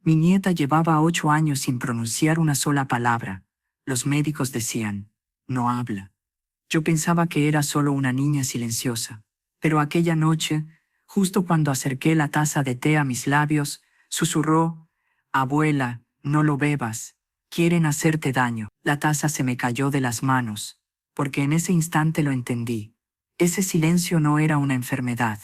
Mi nieta llevaba 8 años sin pronunciar una sola palabra. Los médicos decían, no habla. Yo pensaba que era solo una niña silenciosa. Pero aquella noche, justo cuando acerqué la taza de té a mis labios, susurró, abuela, no lo bebas. Quieren hacerte daño. La taza se me cayó de las manos, porque en ese instante lo entendí. Ese silencio no era una enfermedad.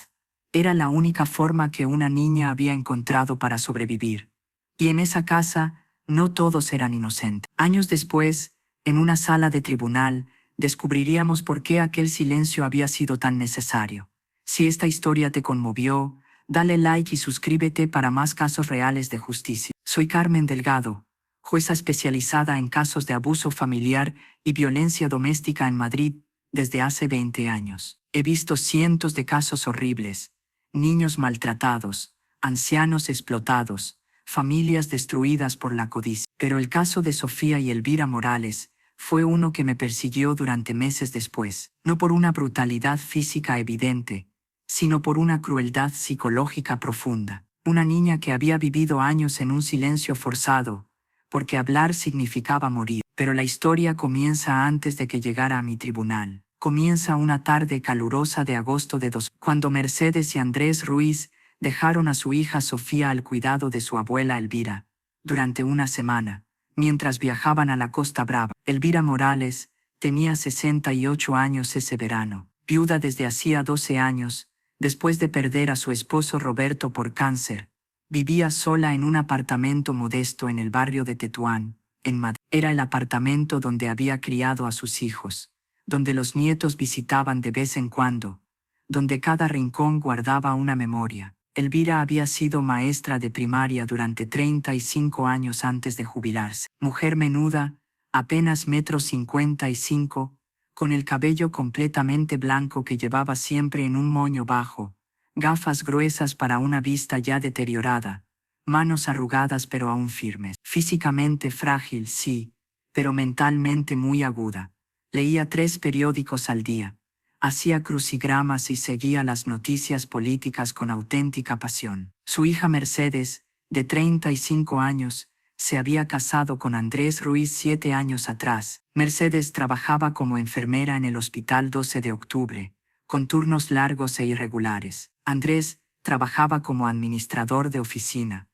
Era la única forma que una niña había encontrado para sobrevivir. Y en esa casa, no todos eran inocentes. Años después, en una sala de tribunal, descubriríamos por qué aquel silencio había sido tan necesario. Si esta historia te conmovió, dale like y suscríbete para más casos reales de justicia. Soy Carmen Delgado, jueza especializada en casos de abuso familiar y violencia doméstica en Madrid desde hace 20 años. He visto cientos de casos horribles, niños maltratados, ancianos explotados, familias destruidas por la codicia. Pero el caso de Sofía y Elvira Morales fue uno que me persiguió durante meses después, no por una brutalidad física evidente, sino por una crueldad psicológica profunda. Una niña que había vivido años en un silencio forzado, porque hablar significaba morir. Pero la historia comienza antes de que llegara a mi tribunal. Comienza una tarde calurosa de agosto de cuando Mercedes y Andrés Ruiz dejaron a su hija Sofía al cuidado de su abuela Elvira, durante una semana, mientras viajaban a la Costa Brava. Elvira Morales tenía 68 años ese verano, viuda desde hacía 12 años, después de perder a su esposo Roberto por cáncer. Vivía sola en un apartamento modesto en el barrio de Tetuán, en Madrid. Era el apartamento donde había criado a sus hijos, donde los nietos visitaban de vez en cuando, donde cada rincón guardaba una memoria. Elvira había sido maestra de primaria durante 35 años antes de jubilarse. Mujer menuda, apenas 1,55 m, con el cabello completamente blanco que llevaba siempre en un moño bajo, gafas gruesas para una vista ya deteriorada, manos arrugadas pero aún firmes. Físicamente frágil, sí, pero mentalmente muy aguda. Leía 3 periódicos al día. Hacía crucigramas y seguía las noticias políticas con auténtica pasión. Su hija Mercedes, de 35 años, se había casado con Andrés Ruiz 7 años atrás. Mercedes trabajaba como enfermera en el Hospital 12 de Octubre, con turnos largos e irregulares. Andrés trabajaba como administrador de oficina,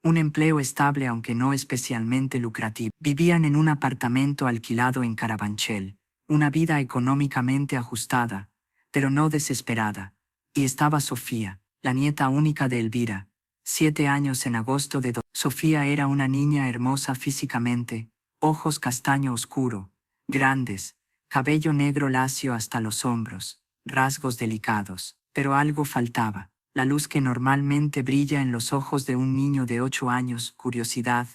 un empleo estable aunque no especialmente lucrativo. Vivían en un apartamento alquilado en Carabanchel, una vida económicamente ajustada, pero no desesperada. Y estaba Sofía, la nieta única de Elvira, 7 años en agosto de Sofía era una niña hermosa físicamente, ojos castaño oscuro, grandes, cabello negro lacio hasta los hombros, rasgos delicados. Pero algo faltaba, la luz que normalmente brilla en los ojos de un niño de 8 años, curiosidad,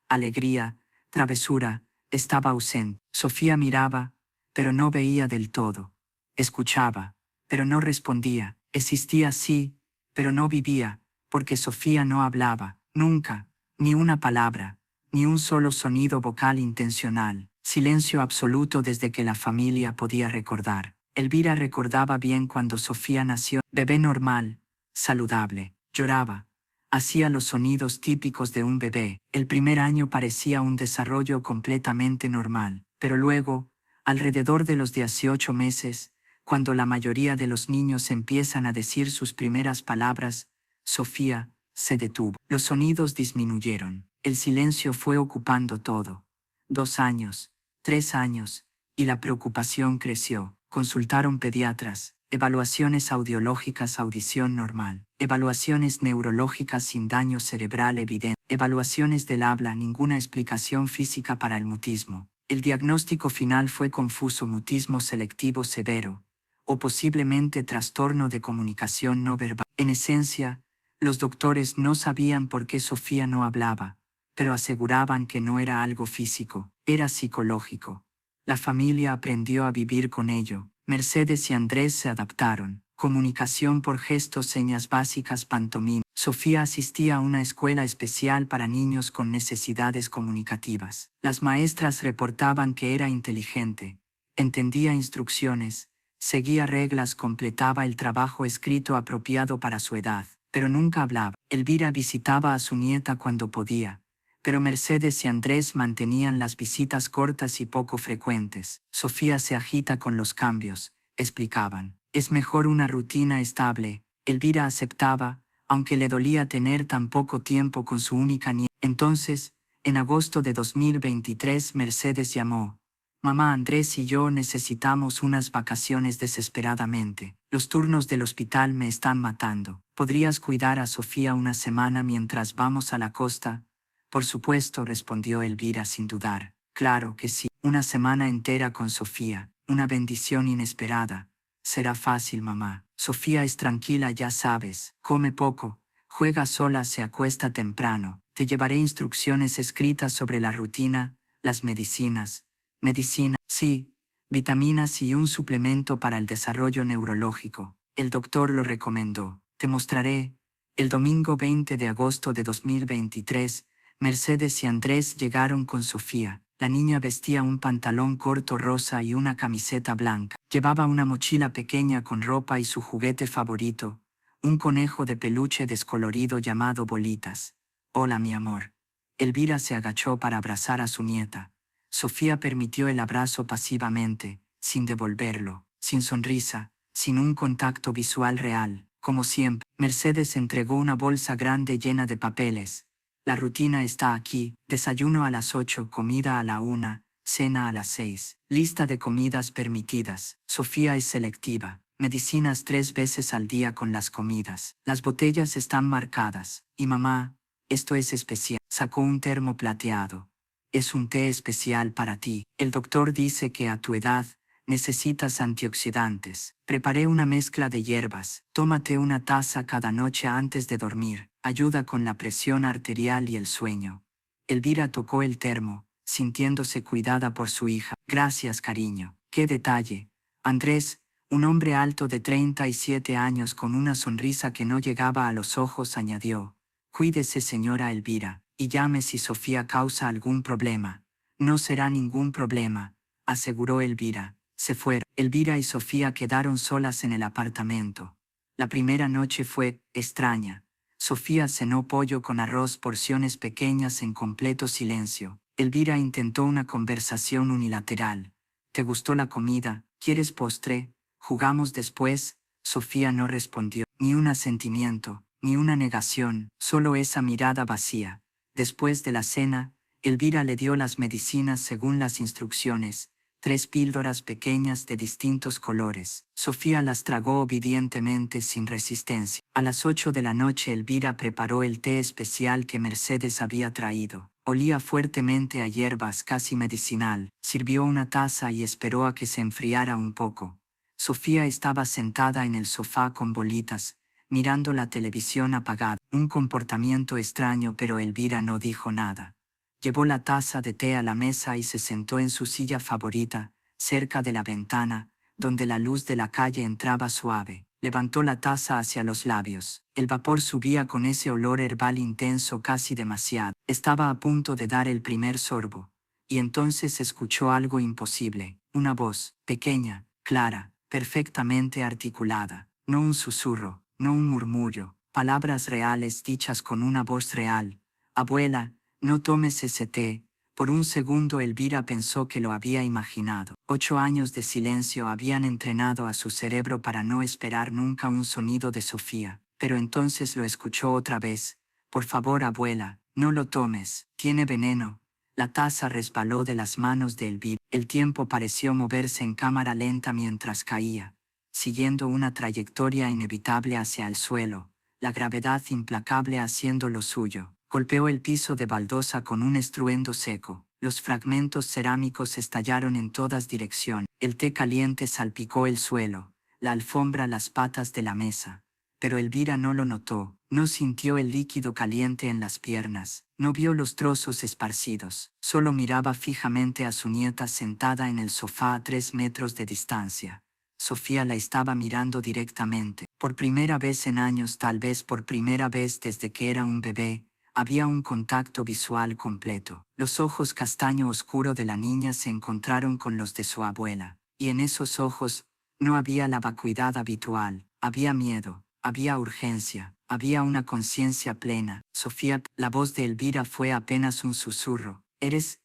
alegría, travesura, estaba ausente. Sofía miraba, pero no veía del todo. Escuchaba, pero no respondía. Existía sí, pero no vivía, porque Sofía no hablaba, nunca, ni una palabra, ni un solo sonido vocal intencional. Silencio absoluto desde que la familia podía recordar. Elvira recordaba bien cuando Sofía nació. Bebé normal, saludable, lloraba. Hacía los sonidos típicos de un bebé. El primer año parecía un desarrollo completamente normal, pero luego, alrededor de los 18 meses, cuando la mayoría de los niños empiezan a decir sus primeras palabras, Sofía se detuvo. Los sonidos disminuyeron. El silencio fue ocupando todo. 2 años, 3 años, y la preocupación creció. Consultaron pediatras, evaluaciones audiológicas, audición normal, evaluaciones neurológicas sin daño cerebral evidente, evaluaciones del habla, ninguna explicación física para el mutismo. El diagnóstico final fue confuso: mutismo selectivo severo, o posiblemente trastorno de comunicación no verbal. En esencia, los doctores no sabían por qué Sofía no hablaba, pero aseguraban que no era algo físico, era psicológico. La familia aprendió a vivir con ello. Mercedes y Andrés se adaptaron. Comunicación por gestos, señas básicas, pantomima. Sofía asistía a una escuela especial para niños con necesidades comunicativas. Las maestras reportaban que era inteligente, entendía instrucciones, seguía reglas, completaba el trabajo escrito apropiado para su edad. pero nunca hablaba. Elvira visitaba a su nieta cuando podía, pero Mercedes y Andrés mantenían las visitas cortas y poco frecuentes. Sofía se agita con los cambios, explicaban. Es mejor una rutina estable. Elvira aceptaba, aunque le dolía tener tan poco tiempo con su única nieta. Entonces, en agosto de 2023, Mercedes llamó. Mamá, Andrés y yo necesitamos unas vacaciones desesperadamente. Los turnos del hospital me están matando. ¿Podrías cuidar a Sofía una semana mientras vamos a la costa? Por supuesto, respondió Elvira sin dudar. Claro que sí. Una semana entera con Sofía. Una bendición inesperada. Será fácil, mamá. Sofía es tranquila, ya sabes. Come poco. Juega sola, se acuesta temprano. Te llevaré instrucciones escritas sobre la rutina, las medicinas. Medicina, sí, vitaminas y un suplemento para el desarrollo neurológico. El doctor lo recomendó. Te mostraré. El domingo 20 de agosto de 2023, Mercedes y Andrés llegaron con Sofía. La niña vestía un pantalón corto rosa y una camiseta blanca. Llevaba una mochila pequeña con ropa y su juguete favorito, un conejo de peluche descolorido llamado Bolitas. Hola, mi amor. Elvira se agachó para abrazar a su nieta. Sofía permitió el abrazo pasivamente, sin devolverlo, sin sonrisa, sin un contacto visual real. Como siempre, Mercedes entregó una bolsa grande llena de papeles. La rutina está aquí: desayuno a las 8, comida a la 1, cena a las 6. Lista de comidas permitidas. Sofía es selectiva. Medicinas 3 veces al día con las comidas. Las botellas están marcadas. Y mamá, esto es especial. Sacó un termo plateado. Es un té especial para ti. El doctor dice que a tu edad necesitas antioxidantes. Preparé una mezcla de hierbas. Tómate una taza cada noche antes de dormir. Ayuda con la presión arterial y el sueño. Elvira tocó el termo, sintiéndose cuidada por su hija. Gracias, cariño. ¡Qué detalle! Andrés, un hombre alto de 37 años con una sonrisa que no llegaba a los ojos, añadió. Cuídese, señora Elvira, y llame si Sofía causa algún problema. No será ningún problema, aseguró Elvira. Se fueron. Elvira y Sofía quedaron solas en el apartamento. La primera noche fue extraña. Sofía cenó pollo con arroz, porciones pequeñas en completo silencio. Elvira intentó una conversación unilateral. ¿Te gustó la comida? ¿Quieres postre? ¿Jugamos después? Sofía no respondió. Ni un asentimiento, ni una negación, solo esa mirada vacía. Después de la cena, Elvira le dio las medicinas según las instrucciones. 3 píldoras pequeñas de distintos colores. Sofía las tragó obedientemente sin resistencia. A las 8 de la noche Elvira preparó el té especial que Mercedes había traído. Olía fuertemente a hierbas, casi medicinal. Sirvió una taza y esperó a que se enfriara un poco. Sofía estaba sentada en el sofá con Bolitas, mirando la televisión apagada. Un comportamiento extraño, pero Elvira no dijo nada. Llevó la taza de té a la mesa y se sentó en su silla favorita, cerca de la ventana, donde la luz de la calle entraba suave. Levantó la taza hacia los labios. El vapor subía con ese olor herbal intenso, casi demasiado. Estaba a punto de dar el primer sorbo. Y entonces escuchó algo imposible. Una voz, pequeña, clara, perfectamente articulada. No un susurro, no un murmullo. Palabras reales dichas con una voz real. Abuela, no tomes ese té. Por un segundo Elvira pensó que lo había imaginado. 8 años de silencio habían entrenado a su cerebro para no esperar nunca un sonido de Sofía, pero entonces lo escuchó otra vez. Por favor, abuela, no lo tomes, tiene veneno. La taza resbaló de las manos de Elvira. El tiempo pareció moverse en cámara lenta mientras caía, siguiendo una trayectoria inevitable hacia el suelo, la gravedad implacable haciendo lo suyo. Golpeó el piso de baldosa con un estruendo seco. Los fragmentos cerámicos estallaron en todas direcciones. El té caliente salpicó el suelo, la alfombra, las patas de la mesa. Pero Elvira no lo notó, no sintió el líquido caliente en las piernas, no vio los trozos esparcidos. Solo miraba fijamente a su nieta sentada en el sofá a 3 metros de distancia. Sofía la estaba mirando directamente. Por primera vez en años, tal vez por primera vez desde que era un bebé, había un contacto visual completo. Los ojos castaño oscuro de la niña se encontraron con los de su abuela, y en esos ojos no había la vacuidad habitual, había miedo, Había urgencia, había una conciencia plena. Sofía, la voz de Elvira fue apenas un susurro. ¿Eres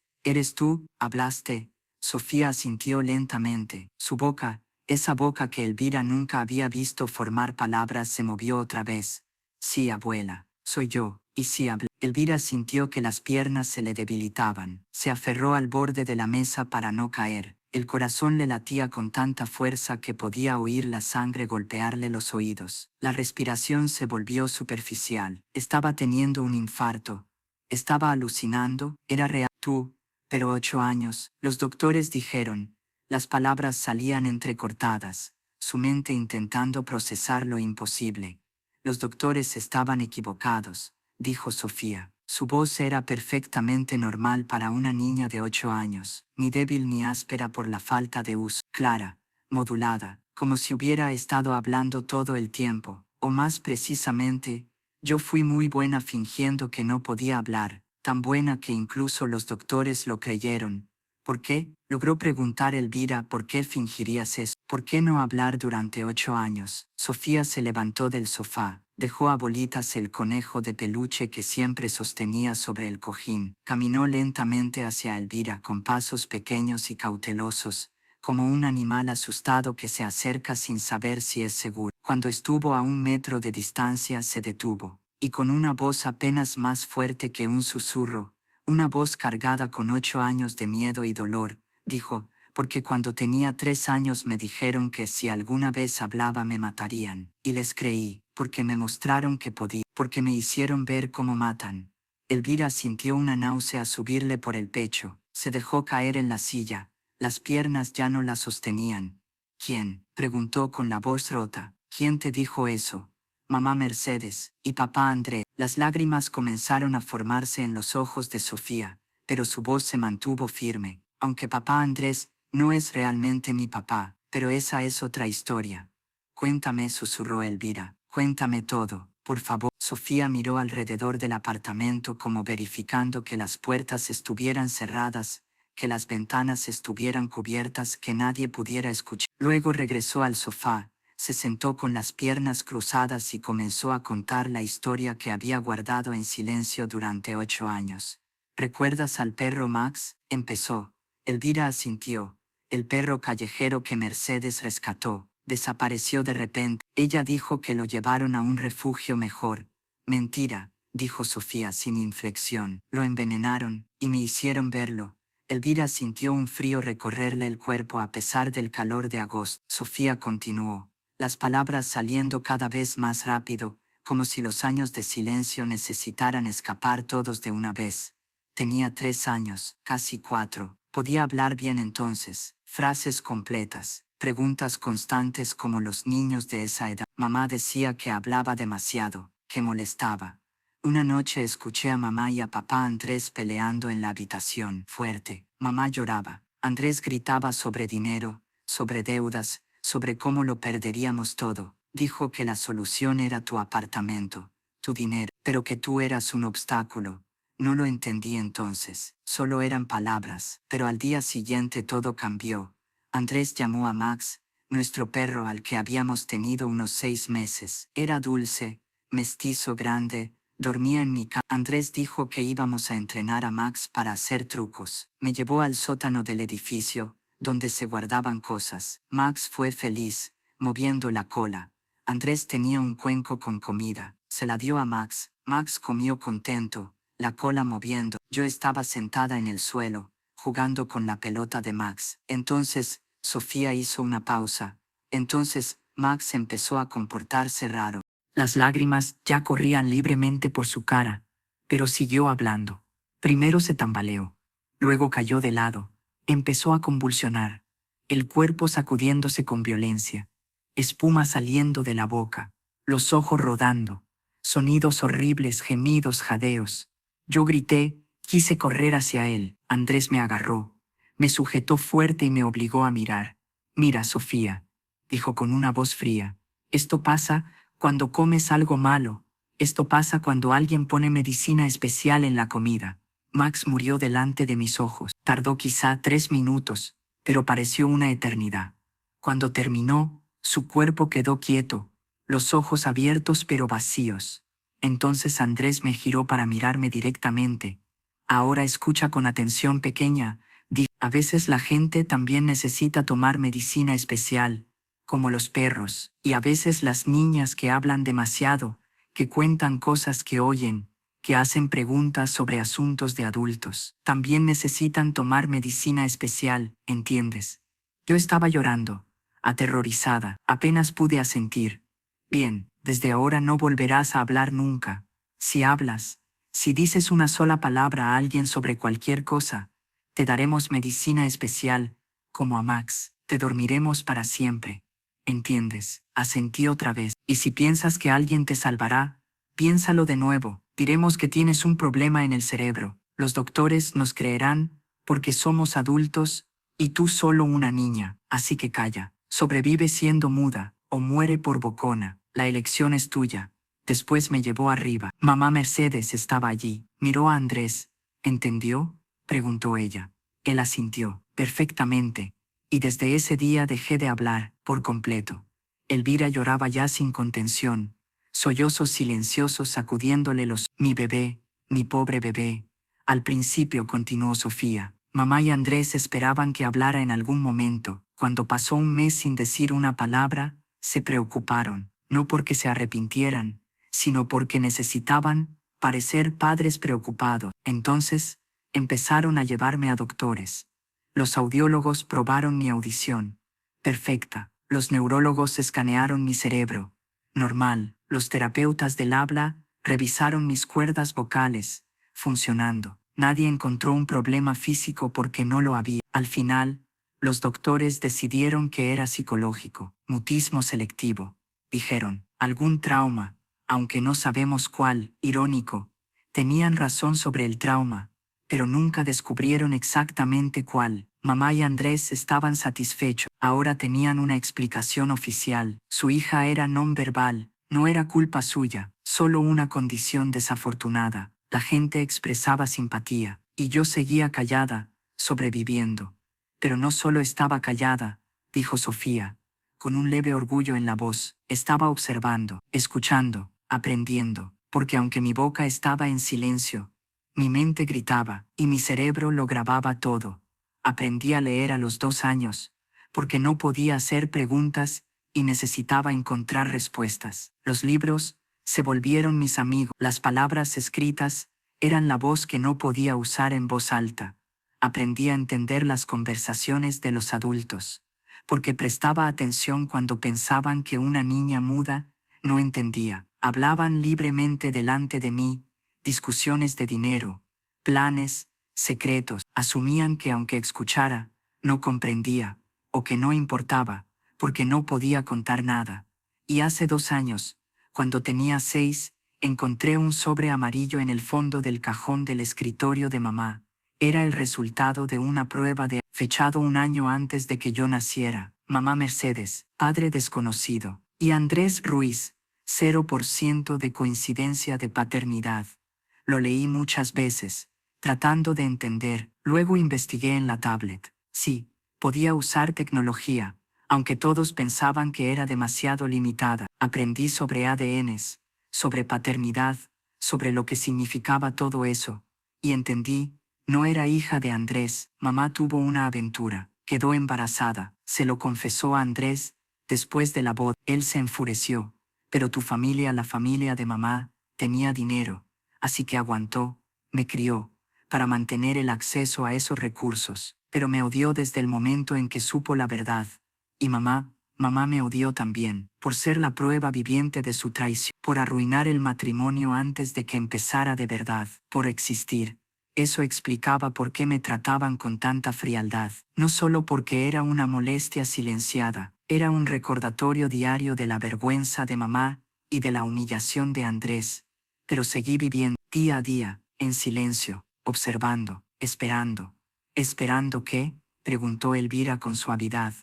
tú? ¿Hablaste? Sofía asintió lentamente. Su boca, esa boca que Elvira nunca había visto formar palabras, se movió otra vez. Sí, abuela, soy yo. Y sí, hablé. Elvira sintió que las piernas se le debilitaban. Se aferró al borde de la mesa para no caer. El corazón le latía con tanta fuerza que podía oír la sangre golpearle los oídos. La respiración se volvió superficial. Estaba teniendo un infarto. Estaba alucinando. Era real. Tú, pero 8 años, los doctores dijeron. Las palabras salían entrecortadas, su mente intentando procesar lo imposible. Los doctores estaban equivocados, dijo Sofía. Su voz era perfectamente normal para una niña de 8 años, ni débil ni áspera por la falta de uso. Clara, modulada, como si hubiera estado hablando todo el tiempo, o más precisamente, yo fui muy buena fingiendo que no podía hablar, tan buena que incluso los doctores lo creyeron. ¿Por qué? Logró preguntar Elvira. ¿Por qué fingirías eso? ¿Por qué no hablar durante 8 años? Sofía se levantó del sofá, dejó a bolitas el conejo de peluche que siempre sostenía sobre el cojín, caminó lentamente hacia Elvira con pasos pequeños y cautelosos, como un animal asustado que se acerca sin saber si es seguro. Cuando estuvo a 1 metro de distancia se detuvo, y con una voz apenas más fuerte que un susurro, una voz cargada con 8 años de miedo y dolor, dijo, porque cuando tenía 3 años me dijeron que si alguna vez hablaba me matarían, y les creí, porque me mostraron que podía, porque me hicieron ver cómo matan. Elvira sintió una náusea subirle por el pecho, se dejó caer en la silla, las piernas ya no la sostenían. ¿Quién? Preguntó con la voz rota. ¿Quién te dijo eso? Mamá Mercedes y papá Andrés. Las lágrimas comenzaron a formarse en los ojos de Sofía, pero su voz se mantuvo firme. Aunque papá Andrés no es realmente mi papá, pero esa es otra historia. Cuéntame, susurró Elvira. Cuéntame todo, por favor. Sofía miró alrededor del apartamento como verificando que las puertas estuvieran cerradas, que las ventanas estuvieran cubiertas, que nadie pudiera escuchar. Luego regresó al sofá, se sentó con las piernas cruzadas y comenzó a contar la historia que había guardado en silencio durante 8 años. ¿Recuerdas al perro Max? Empezó. Elvira asintió. El perro callejero que Mercedes rescató desapareció de repente. Ella dijo que lo llevaron a un refugio mejor. Mentira, dijo Sofía sin inflexión. Lo envenenaron y me hicieron verlo. Elvira sintió un frío recorrerle el cuerpo a pesar del calor de agosto. Sofía continuó, las palabras saliendo cada vez más rápido, como si los años de silencio necesitaran escapar todos de una vez. Tenía 3 años, casi 4. Podía hablar bien entonces, frases completas, preguntas constantes como los niños de esa edad. Mamá decía que hablaba demasiado, que molestaba. Una noche escuché a mamá y a papá Andrés peleando en la habitación. Fuerte. Mamá lloraba. Andrés gritaba sobre dinero, sobre deudas, sobre cómo lo perderíamos todo. Dijo que la solución era tu apartamento, tu dinero, pero que tú eras un obstáculo. No lo entendí entonces. Solo eran palabras. Pero al día siguiente todo cambió. Andrés llamó a Max, nuestro perro al que habíamos tenido unos 6 meses. Era dulce, mestizo grande. Dormía en mi cama. Andrés dijo que íbamos a entrenar a Max para hacer trucos. Me llevó al sótano del edificio, donde se guardaban cosas. Max fue feliz, moviendo la cola. Andrés tenía un cuenco con comida. Se la dio a Max. Max comió contento, la cola moviendo. Yo estaba sentada en el suelo, jugando con la pelota de Max. Entonces, Sofía hizo una pausa. Entonces, Max empezó a comportarse raro. Las lágrimas ya corrían libremente por su cara, pero siguió hablando. Primero se tambaleó, luego cayó de lado, empezó a convulsionar, el cuerpo sacudiéndose con violencia, espuma saliendo de la boca, los ojos rodando, sonidos horribles, gemidos, jadeos. Yo grité, quise correr hacia él. Andrés me agarró, me sujetó fuerte y me obligó a mirar. Mira, Sofía, dijo con una voz fría, esto pasa cuando comes algo malo. Esto pasa cuando alguien pone medicina especial en la comida. Max murió delante de mis ojos. Tardó quizá 3 minutos, pero pareció una eternidad. Cuando terminó, su cuerpo quedó quieto. los ojos abiertos pero vacíos. Entonces Andrés me giró para mirarme directamente. Ahora escucha con atención pequeña. A veces la gente también necesita tomar medicina especial, como los perros, y a veces las niñas que hablan demasiado, que cuentan cosas que oyen, que hacen preguntas sobre asuntos de adultos. También necesitan tomar medicina especial, ¿entiendes? Yo estaba llorando, aterrorizada, apenas pude asentir. Bien, desde ahora no volverás a hablar nunca. Si hablas, si dices una sola palabra a alguien sobre cualquier cosa, te daremos medicina especial, como a Max, te dormiremos para siempre. ¿Entiendes? Asentí otra vez. Y si piensas que alguien te salvará, piénsalo de nuevo. Diremos que tienes un problema en el cerebro. Los doctores nos creerán, porque somos adultos, y tú solo una niña, así que calla. Sobrevive siendo muda, o muere por bocona. La elección es tuya. Después me llevó arriba. Mamá Mercedes estaba allí. Miró a Andrés. ¿Entendió?, preguntó ella. Él asintió. Perfectamente. Y desde ese día dejé de hablar, por completo. Elvira lloraba ya sin contención. Sollozos silenciosos sacudiéndole los... Mi bebé, mi pobre bebé. Al principio, continuó Sofía, mamá y Andrés esperaban que hablara en algún momento. Cuando pasó un mes sin decir una palabra, se preocuparon, no porque se arrepintieran, sino porque necesitaban parecer padres preocupados. Entonces, empezaron a llevarme a doctores. Los audiólogos probaron mi audición. Perfecta. Los neurólogos escanearon mi cerebro. Normal. Los terapeutas del habla revisaron mis cuerdas vocales. Funcionando. Nadie encontró un problema físico porque no lo había. Al final, los doctores decidieron que era psicológico. Mutismo selectivo. Dijeron, algún trauma, aunque no sabemos cuál. Irónico. Tenían razón sobre el trauma, pero nunca descubrieron exactamente cuál. Mamá y Andrés estaban satisfechos. Ahora tenían una explicación oficial. Su hija era non verbal. No era culpa suya, solo una condición desafortunada. La gente expresaba simpatía, y yo seguía callada, sobreviviendo. Pero no solo estaba callada, dijo Sofía, con un leve orgullo en la voz. Estaba observando, escuchando, aprendiendo, porque aunque mi boca estaba en silencio, mi mente gritaba, y mi cerebro lo grababa todo. Aprendí a leer a los 2 años, porque no podía hacer preguntas y necesitaba encontrar respuestas. Los libros se volvieron mis amigos. Las palabras escritas eran la voz que no podía usar en voz alta. Aprendí a entender las conversaciones de los adultos, porque prestaba atención cuando pensaban que una niña muda no entendía. Hablaban libremente delante de mí, discusiones de dinero, planes, secretos. Asumían que aunque escuchara, no comprendía, o que no importaba, porque no podía contar nada. Y hace 2 años, cuando tenía 6, encontré un sobre amarillo en el fondo del cajón del escritorio de mamá. Era el resultado de una prueba de fechado 1 año antes de que yo naciera. Mamá Mercedes, padre desconocido. Y Andrés Ruiz, 0% de coincidencia de paternidad. Lo leí muchas veces, tratando de entender. Luego investigué en la tablet. Sí, podía usar tecnología, aunque todos pensaban que era demasiado limitada. Aprendí sobre ADNs, sobre paternidad, sobre lo que significaba todo eso, y entendí, no era hija de Andrés. Mamá tuvo una aventura, quedó embarazada, se lo confesó a Andrés, después de la boda. Él se enfureció, pero tu familia, la familia de mamá, tenía dinero, así que aguantó, me crió, para mantener el acceso a esos recursos, pero me odió desde el momento en que supo la verdad. Y mamá me odió también, por ser la prueba viviente de su traición, por arruinar el matrimonio antes de que empezara de verdad, por existir. Eso explicaba por qué me trataban con tanta frialdad, no solo porque era una molestia silenciada, era un recordatorio diario de la vergüenza de mamá y de la humillación de Andrés. Pero seguí viviendo, día a día, en silencio, observando, esperando. ¿Esperando qué?, preguntó Elvira con suavidad.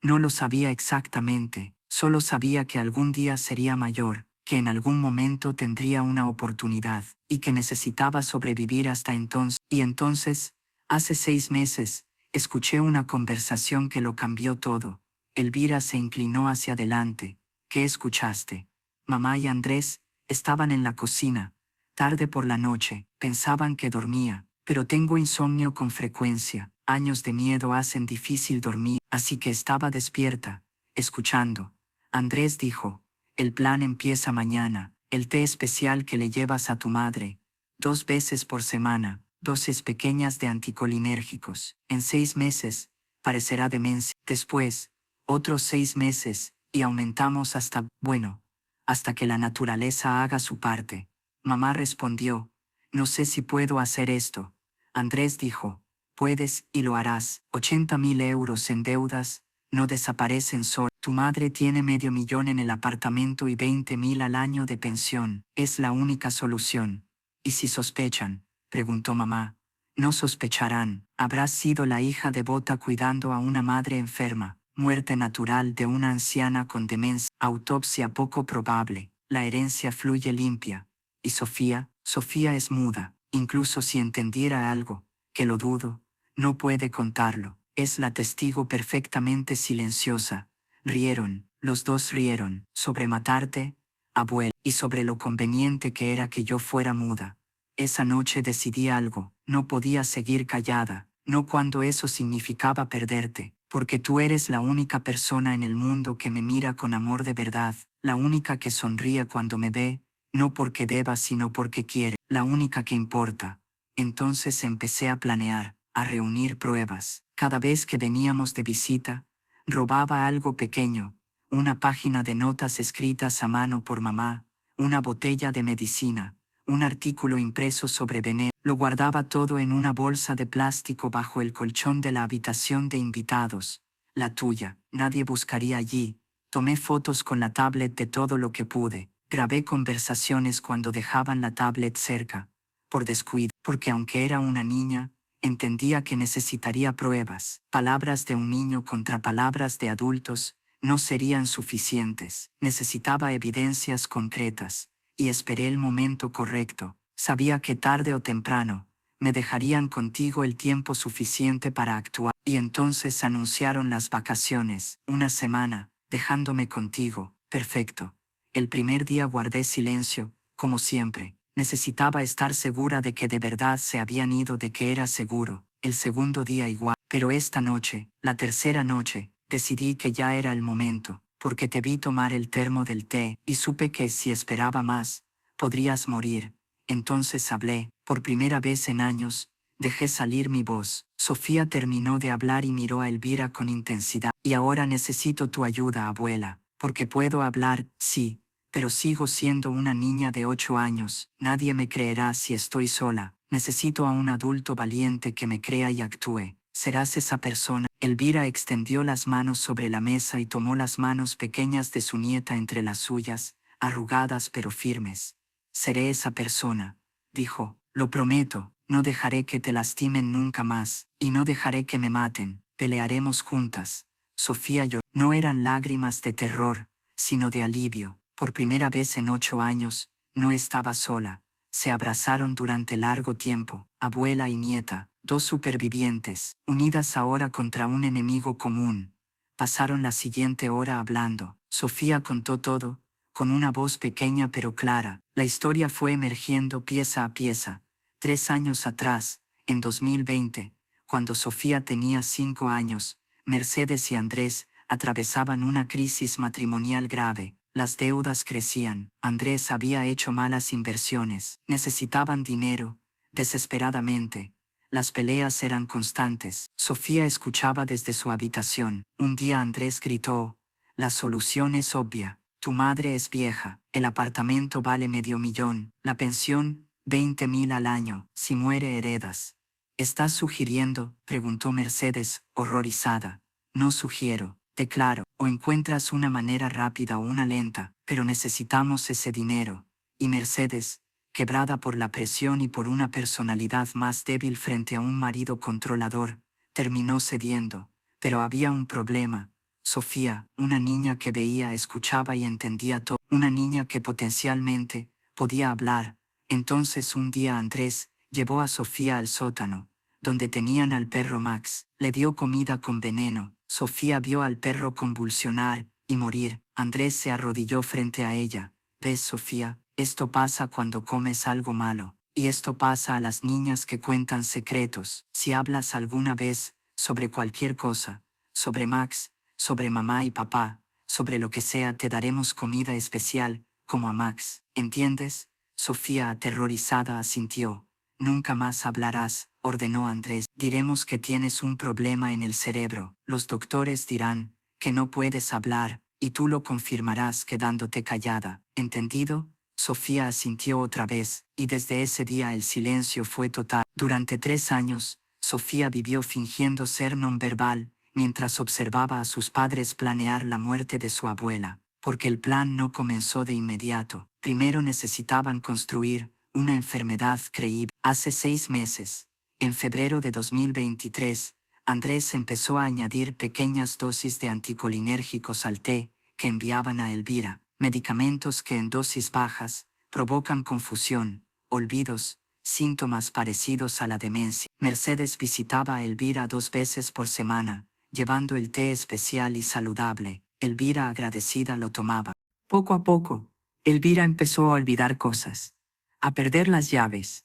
No lo sabía exactamente, solo sabía que algún día sería mayor, que en algún momento tendría una oportunidad, y que necesitaba sobrevivir hasta entonces. Y entonces, hace 6 meses, escuché una conversación que lo cambió todo. Elvira se inclinó hacia adelante. ¿Qué escuchaste? Mamá y Andrés estaban en la cocina. Tarde por la noche, pensaban que dormía, pero tengo insomnio con frecuencia. Años de miedo hacen difícil dormir, así que estaba despierta, escuchando. Andrés dijo, el plan empieza mañana, el té especial que le llevas a tu madre, 2 veces por semana, dosis pequeñas de anticolinérgicos. En 6 meses, parecerá demencia. Después, otros 6 meses, y aumentamos hasta que la naturaleza haga su parte. Mamá respondió, no sé si puedo hacer esto. Andrés dijo, puedes y lo harás. 80.000 euros en deudas no desaparecen solo. Tu madre tiene $500,000 en el apartamento y 20.000 al año de pensión. Es la única solución. ¿Y si sospechan? Preguntó mamá. No sospecharán. Habrás sido la hija devota cuidando a una madre enferma. Muerte natural de una anciana con demencia. Autopsia poco probable. La herencia fluye limpia. ¿Y Sofía? Sofía es muda. Incluso si entendiera algo, que lo dudo, no puede contarlo. Es la testigo perfectamente silenciosa. Rieron, los dos rieron, sobre matarte, abuela, y sobre lo conveniente que era que yo fuera muda. Esa noche decidí algo, no podía seguir callada, no cuando eso significaba perderte, porque tú eres la única persona en el mundo que me mira con amor de verdad, la única que sonríe cuando me ve, no porque deba sino porque quiere, la única que importa. Entonces empecé a planear, a reunir pruebas. Cada vez que veníamos de visita, robaba algo pequeño, una página de notas escritas a mano por mamá, una botella de medicina, un artículo impreso sobre veneno. Lo guardaba todo en una bolsa de plástico bajo el colchón de la habitación de invitados, la tuya. Nadie buscaría allí. Tomé fotos con la tablet de todo lo que pude. Grabé conversaciones cuando dejaban la tablet cerca, por descuido, porque aunque era una niña, entendía que necesitaría pruebas. Palabras de un niño contra palabras de adultos no serían suficientes. Necesitaba evidencias concretas, y esperé el momento correcto. Sabía que tarde o temprano, me dejarían contigo el tiempo suficiente para actuar. Y entonces anunciaron las vacaciones, 1 semana, dejándome contigo. Perfecto. El primer día guardé silencio, como siempre. Necesitaba estar segura de que de verdad se habían ido, de que era seguro. El segundo día igual. Pero esta noche, la tercera noche, decidí que ya era el momento, porque te vi tomar el termo del té y supe que si esperaba más, podrías morir. Entonces hablé, por primera vez en años, dejé salir mi voz. Sofía terminó de hablar y miró a Elvira con intensidad. Y ahora necesito tu ayuda, abuela, porque puedo hablar, sí, pero sigo siendo una niña de 8 años. Nadie me creerá si estoy sola. Necesito a un adulto valiente que me crea y actúe. ¿Serás esa persona? Elvira extendió las manos sobre la mesa y tomó las manos pequeñas de su nieta entre las suyas, arrugadas pero firmes. Seré esa persona, dijo, lo prometo, no dejaré que te lastimen nunca más, y no dejaré que me maten, pelearemos juntas. Sofía lloró. No eran lágrimas de terror, sino de alivio. Por primera vez en 8 años, no estaba sola. Se abrazaron durante largo tiempo, abuela y nieta, 2 supervivientes, unidas ahora contra un enemigo común. Pasaron la siguiente hora hablando. Sofía contó todo, con una voz pequeña pero clara. La historia fue emergiendo pieza a pieza. 3 años atrás, en 2020, cuando Sofía tenía 5 años, Mercedes y Andrés atravesaban una crisis matrimonial grave. Las deudas crecían. Andrés había hecho malas inversiones. Necesitaban dinero, desesperadamente. Las peleas eran constantes. Sofía escuchaba desde su habitación. Un día Andrés gritó, la solución es obvia. Tu madre es vieja. El apartamento vale $500,000. La pensión, 20.000 al año. Si muere heredas. ¿Estás sugiriendo? Preguntó Mercedes, horrorizada. No sugiero. Declaro, o encuentras una manera rápida o una lenta, pero necesitamos ese dinero. Y Mercedes, quebrada por la presión y por una personalidad más débil frente a un marido controlador, terminó cediendo. Pero había un problema. Sofía, una niña que veía, escuchaba y entendía todo, una niña que potencialmente podía hablar. Entonces un día Andrés llevó a Sofía al sótano, donde tenían al perro Max. Le dio comida con veneno. Sofía vio al perro convulsionar y morir. Andrés se arrodilló frente a ella, ¿Ves, Sofía? Esto pasa cuando comes algo malo. Y esto pasa a las niñas que cuentan secretos. Si hablas alguna vez sobre cualquier cosa, sobre Max, sobre mamá y papá, sobre lo que sea, te daremos comida especial, como a Max. ¿Entiendes? Sofía, aterrorizada, asintió. Nunca más hablarás, ordenó Andrés. Diremos que tienes un problema en el cerebro. Los doctores dirán que no puedes hablar, y tú lo confirmarás quedándote callada. ¿Entendido? Sofía asintió otra vez, y desde ese día el silencio fue total. Durante 3 años, Sofía vivió fingiendo ser nonverbal, mientras observaba a sus padres planear la muerte de su abuela, porque el plan no comenzó de inmediato. Primero necesitaban construir una enfermedad creíble. Hace 6 meses, en febrero de 2023, Andrés empezó a añadir pequeñas dosis de anticolinérgicos al té que enviaban a Elvira, medicamentos que en dosis bajas provocan confusión, olvidos, síntomas parecidos a la demencia. Mercedes visitaba a Elvira 2 veces por semana, llevando el té especial y saludable. Elvira, agradecida, lo tomaba. Poco a poco, Elvira empezó a olvidar cosas, a perder las llaves,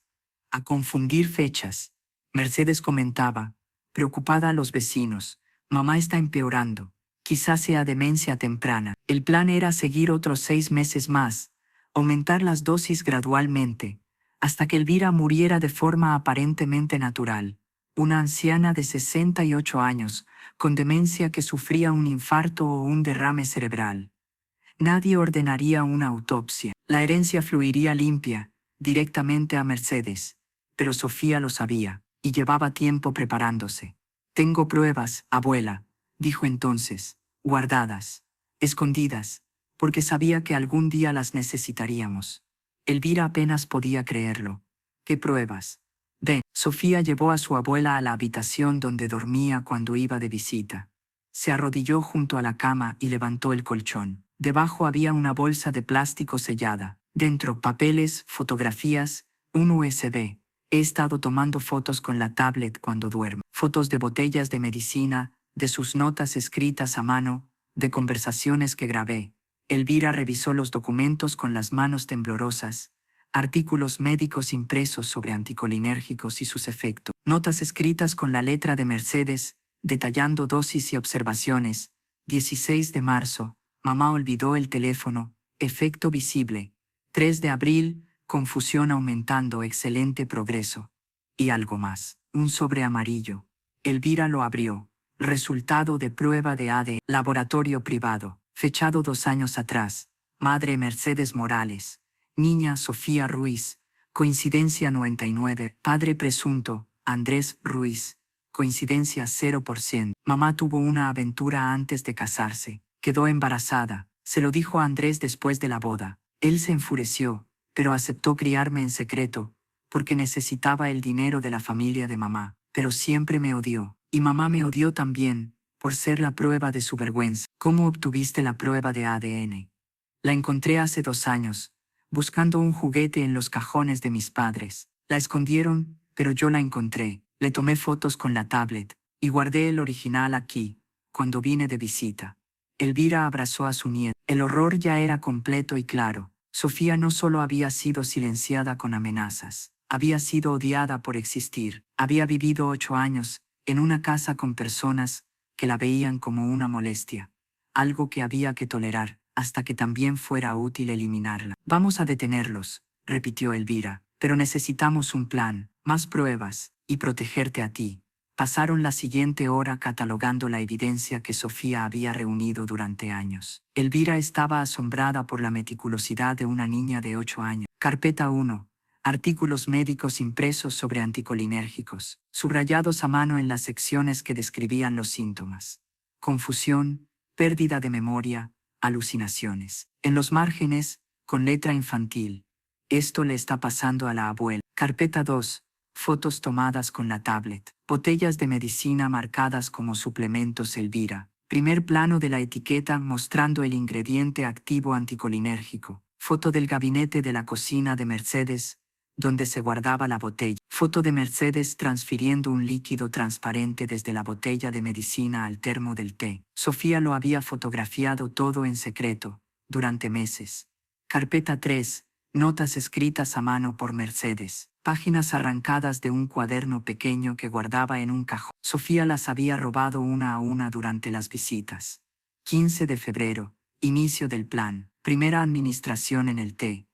a confundir fechas. Mercedes comentaba, preocupada, a los vecinos: mamá está empeorando, quizás sea demencia temprana. El plan era seguir otros 6 meses más, aumentar las dosis gradualmente, hasta que Elvira muriera de forma aparentemente natural. Una anciana de 68 años, con demencia, que sufría un infarto o un derrame cerebral. Nadie ordenaría una autopsia. La herencia fluiría limpia, directamente a Mercedes. Pero Sofía lo sabía, y llevaba tiempo preparándose. Tengo pruebas, abuela, dijo entonces, guardadas, escondidas, porque sabía que algún día las necesitaríamos. Elvira apenas podía creerlo. ¿Qué pruebas? Ven. Sofía llevó a su abuela a la habitación donde dormía cuando iba de visita. Se arrodilló junto a la cama y levantó el colchón. Debajo había una bolsa de plástico sellada. Dentro, papeles, fotografías, un USB. He estado tomando fotos con la tablet cuando duermo. Fotos de botellas de medicina, de sus notas escritas a mano, de conversaciones que grabé. Elvira revisó los documentos con las manos temblorosas. Artículos médicos impresos sobre anticolinérgicos y sus efectos. Notas escritas con la letra de Mercedes, detallando dosis y observaciones. 16 de marzo. Mamá olvidó el teléfono. Efecto visible. 3 de abril. Confusión aumentando. Excelente progreso. Y algo más. Un sobre amarillo. Elvira lo abrió. Resultado de prueba de ADN. Laboratorio privado. Fechado 2 años atrás. Madre Mercedes Morales. Niña Sofía Ruiz. Coincidencia 99. Padre presunto, Andrés Ruiz. Coincidencia 0%. Mamá tuvo una aventura antes de casarse. Quedó embarazada. Se lo dijo a Andrés después de la boda. Él se enfureció, pero aceptó criarme en secreto, porque necesitaba el dinero de la familia de mamá. Pero siempre me odió. Y mamá me odió también, por ser la prueba de su vergüenza. ¿Cómo obtuviste la prueba de ADN? La encontré hace 2 años, buscando un juguete en los cajones de mis padres. La escondieron, pero yo la encontré. Le tomé fotos con la tablet, y guardé el original aquí, cuando vine de visita. Elvira abrazó a su nieta. El horror ya era completo y claro. Sofía no solo había sido silenciada con amenazas, había sido odiada por existir. Había vivido 8 años, en una casa con personas que la veían como una molestia, algo que había que tolerar, hasta que también fuera útil eliminarla. Vamos a detenerlos, repitió Elvira, pero necesitamos un plan, más pruebas, y protegerte a ti. Pasaron la siguiente hora catalogando la evidencia que Sofía había reunido durante años. Elvira estaba asombrada por la meticulosidad de una niña de 8 años. Carpeta 1. Artículos médicos impresos sobre anticolinérgicos, subrayados a mano en las secciones que describían los síntomas. Confusión, pérdida de memoria, alucinaciones. En los márgenes, con letra infantil: esto le está pasando a la abuela. Carpeta 2. Fotos tomadas con la tablet. Botellas de medicina marcadas como suplementos Elvira. Primer plano de la etiqueta mostrando el ingrediente activo anticolinérgico. Foto del gabinete de la cocina de Mercedes, donde se guardaba la botella. Foto de Mercedes transfiriendo un líquido transparente desde la botella de medicina al termo del té. Sofía lo había fotografiado todo en secreto, durante meses. Carpeta 3. Notas escritas a mano por Mercedes. Páginas arrancadas de un cuaderno pequeño que guardaba en un cajón. Sofía las había robado una a una durante las visitas. 15 de febrero. Inicio del plan. Primera administración en el té.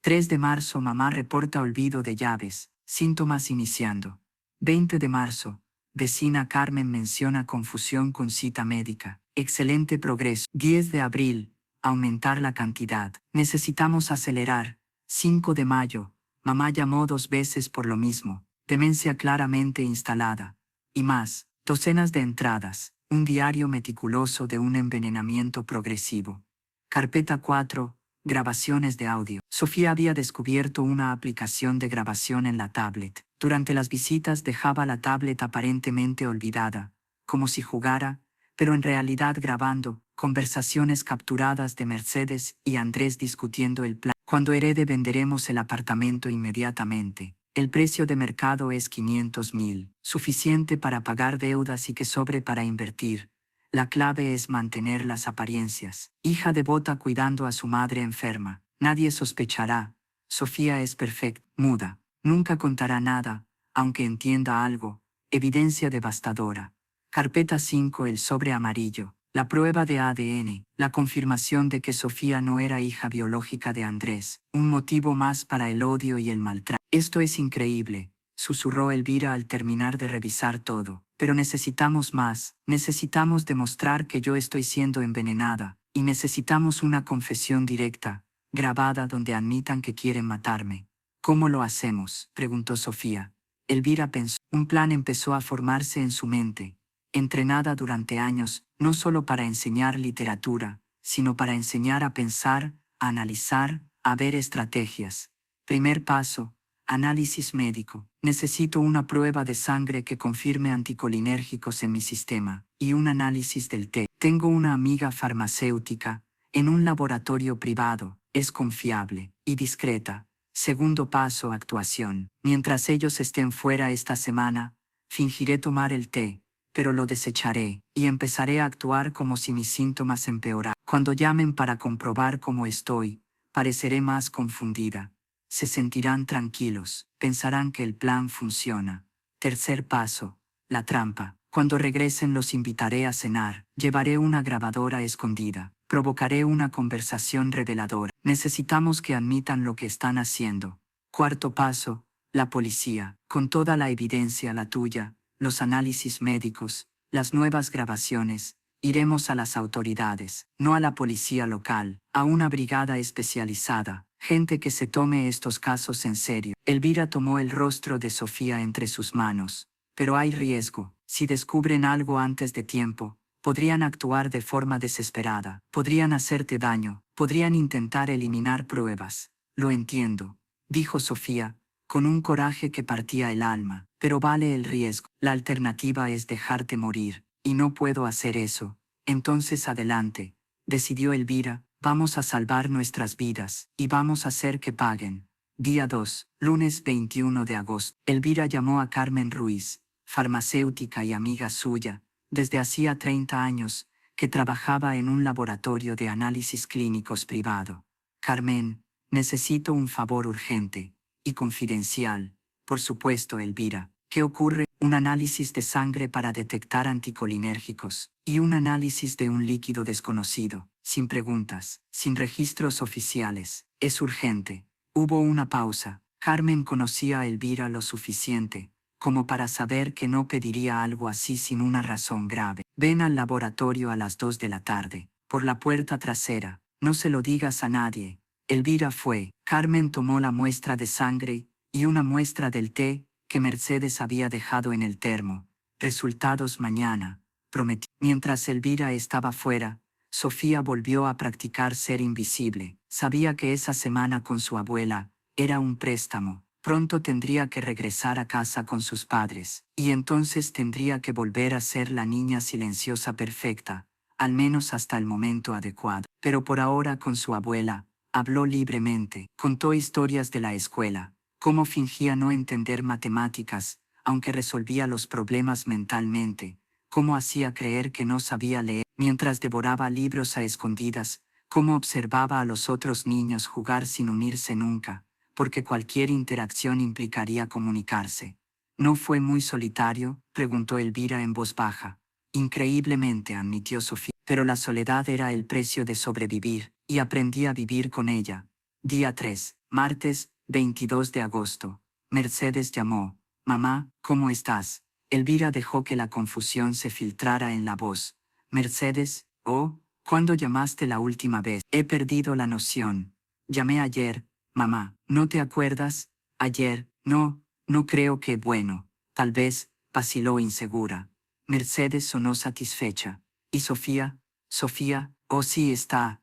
3 de marzo. Mamá reporta olvido de llaves. Síntomas iniciando. 20 de marzo. Vecina Carmen menciona confusión con cita médica. Excelente progreso. 10 de abril. Aumentar la cantidad. Necesitamos acelerar. 5 de mayo. Mamá llamó 2 veces por lo mismo. Demencia claramente instalada. Y más. Docenas de entradas. Un diario meticuloso de un envenenamiento progresivo. Carpeta 4. Grabaciones de audio. Sofía había descubierto una aplicación de grabación en la tablet. Durante las visitas dejaba la tablet aparentemente olvidada, como si jugara, pero en realidad grabando, conversaciones capturadas de Mercedes y Andrés discutiendo el plan. Cuando herede venderemos el apartamento inmediatamente. El precio de mercado es 500.000, suficiente para pagar deudas y que sobre para invertir. La clave es mantener las apariencias. Hija devota cuidando a su madre enferma. Nadie sospechará. Sofía es perfecta, muda. Nunca contará nada, aunque entienda algo. Evidencia devastadora. Carpeta 5. El sobre amarillo. La prueba de ADN. La confirmación de que Sofía no era hija biológica de Andrés. Un motivo más para el odio y el maltrato. Esto es increíble, susurró Elvira al terminar de revisar todo. Pero necesitamos más. Necesitamos demostrar que yo estoy siendo envenenada. Y necesitamos una confesión directa, grabada donde admitan que quieren matarme. ¿Cómo lo hacemos?, preguntó Sofía. Elvira pensó. Un plan empezó a formarse en su mente. Entrenada durante años, no solo para enseñar literatura, sino para enseñar a pensar, a analizar, a ver estrategias. Primer paso. Análisis médico. Necesito una prueba de sangre que confirme anticolinérgicos en mi sistema, y un análisis del té. Tengo una amiga farmacéutica, en un laboratorio privado, es confiable y discreta. Segundo paso, actuación. Mientras ellos estén fuera esta semana, fingiré tomar el té, pero lo desecharé, y empezaré a actuar como si mis síntomas empeoraran. Cuando llamen para comprobar cómo estoy, pareceré más confundida. Se sentirán tranquilos, pensarán que el plan funciona. Tercer paso, la trampa. Cuando regresen los invitaré a cenar, llevaré una grabadora escondida, provocaré una conversación reveladora. Necesitamos que admitan lo que están haciendo. Cuarto paso, la policía, con toda la evidencia, la tuya, los análisis médicos, las nuevas grabaciones. Iremos a las autoridades, no a la policía local, a una brigada especializada, gente que se tome estos casos en serio. Elvira tomó el rostro de Sofía entre sus manos. Pero hay riesgo. Si descubren algo antes de tiempo, podrían actuar de forma desesperada, podrían hacerte daño, podrían intentar eliminar pruebas. Lo entiendo, dijo Sofía, con un coraje que partía el alma, pero vale el riesgo. La alternativa es dejarte morir. Y no puedo hacer eso. Entonces adelante, decidió Elvira, vamos a salvar nuestras vidas, y vamos a hacer que paguen. Día 2, lunes 21 de agosto. Elvira llamó a Carmen Ruiz, farmacéutica y amiga suya, desde hacía 30 años, que trabajaba en un laboratorio de análisis clínicos privado. Carmen, necesito un favor urgente, y confidencial. Por supuesto, Elvira. ¿Qué ocurre? Un análisis de sangre para detectar anticolinérgicos, y un análisis de un líquido desconocido, sin preguntas, sin registros oficiales. Es urgente. Hubo una pausa. Carmen conocía a Elvira lo suficiente, como para saber que no pediría algo así sin una razón grave. Ven al laboratorio a las 2 de la tarde, por la puerta trasera. No se lo digas a nadie. Elvira fue. Carmen tomó la muestra de sangre, y una muestra del té, que Mercedes había dejado en el termo. Resultados mañana, prometió. Mientras Elvira estaba fuera, Sofía volvió a practicar ser invisible. Sabía que esa semana con su abuela era un préstamo. Pronto tendría que regresar a casa con sus padres, y entonces tendría que volver a ser la niña silenciosa perfecta, al menos hasta el momento adecuado. Pero por ahora con su abuela, habló libremente, contó historias de la escuela, cómo fingía no entender matemáticas, aunque resolvía los problemas mentalmente, cómo hacía creer que no sabía leer, mientras devoraba libros a escondidas, Cómo observaba a los otros niños jugar sin unirse nunca, porque cualquier interacción implicaría comunicarse. ¿No fue muy solitario?, preguntó Elvira en voz baja. Increíblemente, admitió Sofía. Pero la soledad era el precio de sobrevivir, y aprendí a vivir con ella. Día 3, martes, 22 de agosto. Mercedes llamó. Mamá, ¿cómo estás? Elvira dejó que la confusión se filtrara en la voz. Mercedes, oh, ¿cuándo llamaste la última vez? He perdido la noción. Llamé ayer, mamá. ¿No te acuerdas? Ayer, no, no creo que bueno. Tal vez, vaciló insegura. Mercedes sonó satisfecha. ¿Y Sofía? Sofía, oh sí está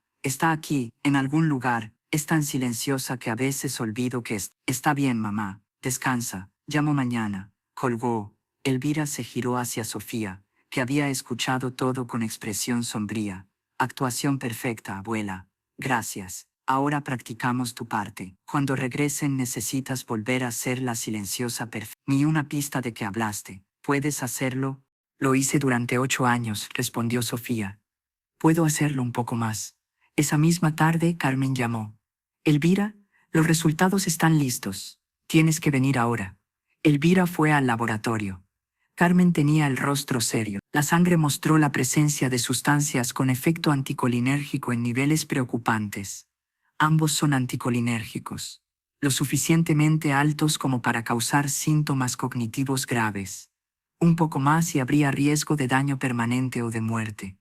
aquí, en algún lugar. Es tan silenciosa que a veces olvido que está bien, mamá. Descansa, llamo mañana. Colgó. Elvira se giró hacia Sofía, que había escuchado todo con expresión sombría. Actuación perfecta, abuela. Gracias. Ahora practicamos tu parte. Cuando regresen necesitas volver a ser la silenciosa perfecta. Ni una pista de que hablaste. ¿Puedes hacerlo? Lo hice durante 8 años, respondió Sofía. Puedo hacerlo un poco más. Esa misma tarde Carmen llamó. Elvira, los resultados están listos. Tienes que venir ahora. Elvira fue al laboratorio. Carmen tenía el rostro serio. La sangre mostró la presencia de sustancias con efecto anticolinérgico en niveles preocupantes. Ambos son anticolinérgicos, lo suficientemente altos como para causar síntomas cognitivos graves. Un poco más y habría riesgo de daño permanente o de muerte.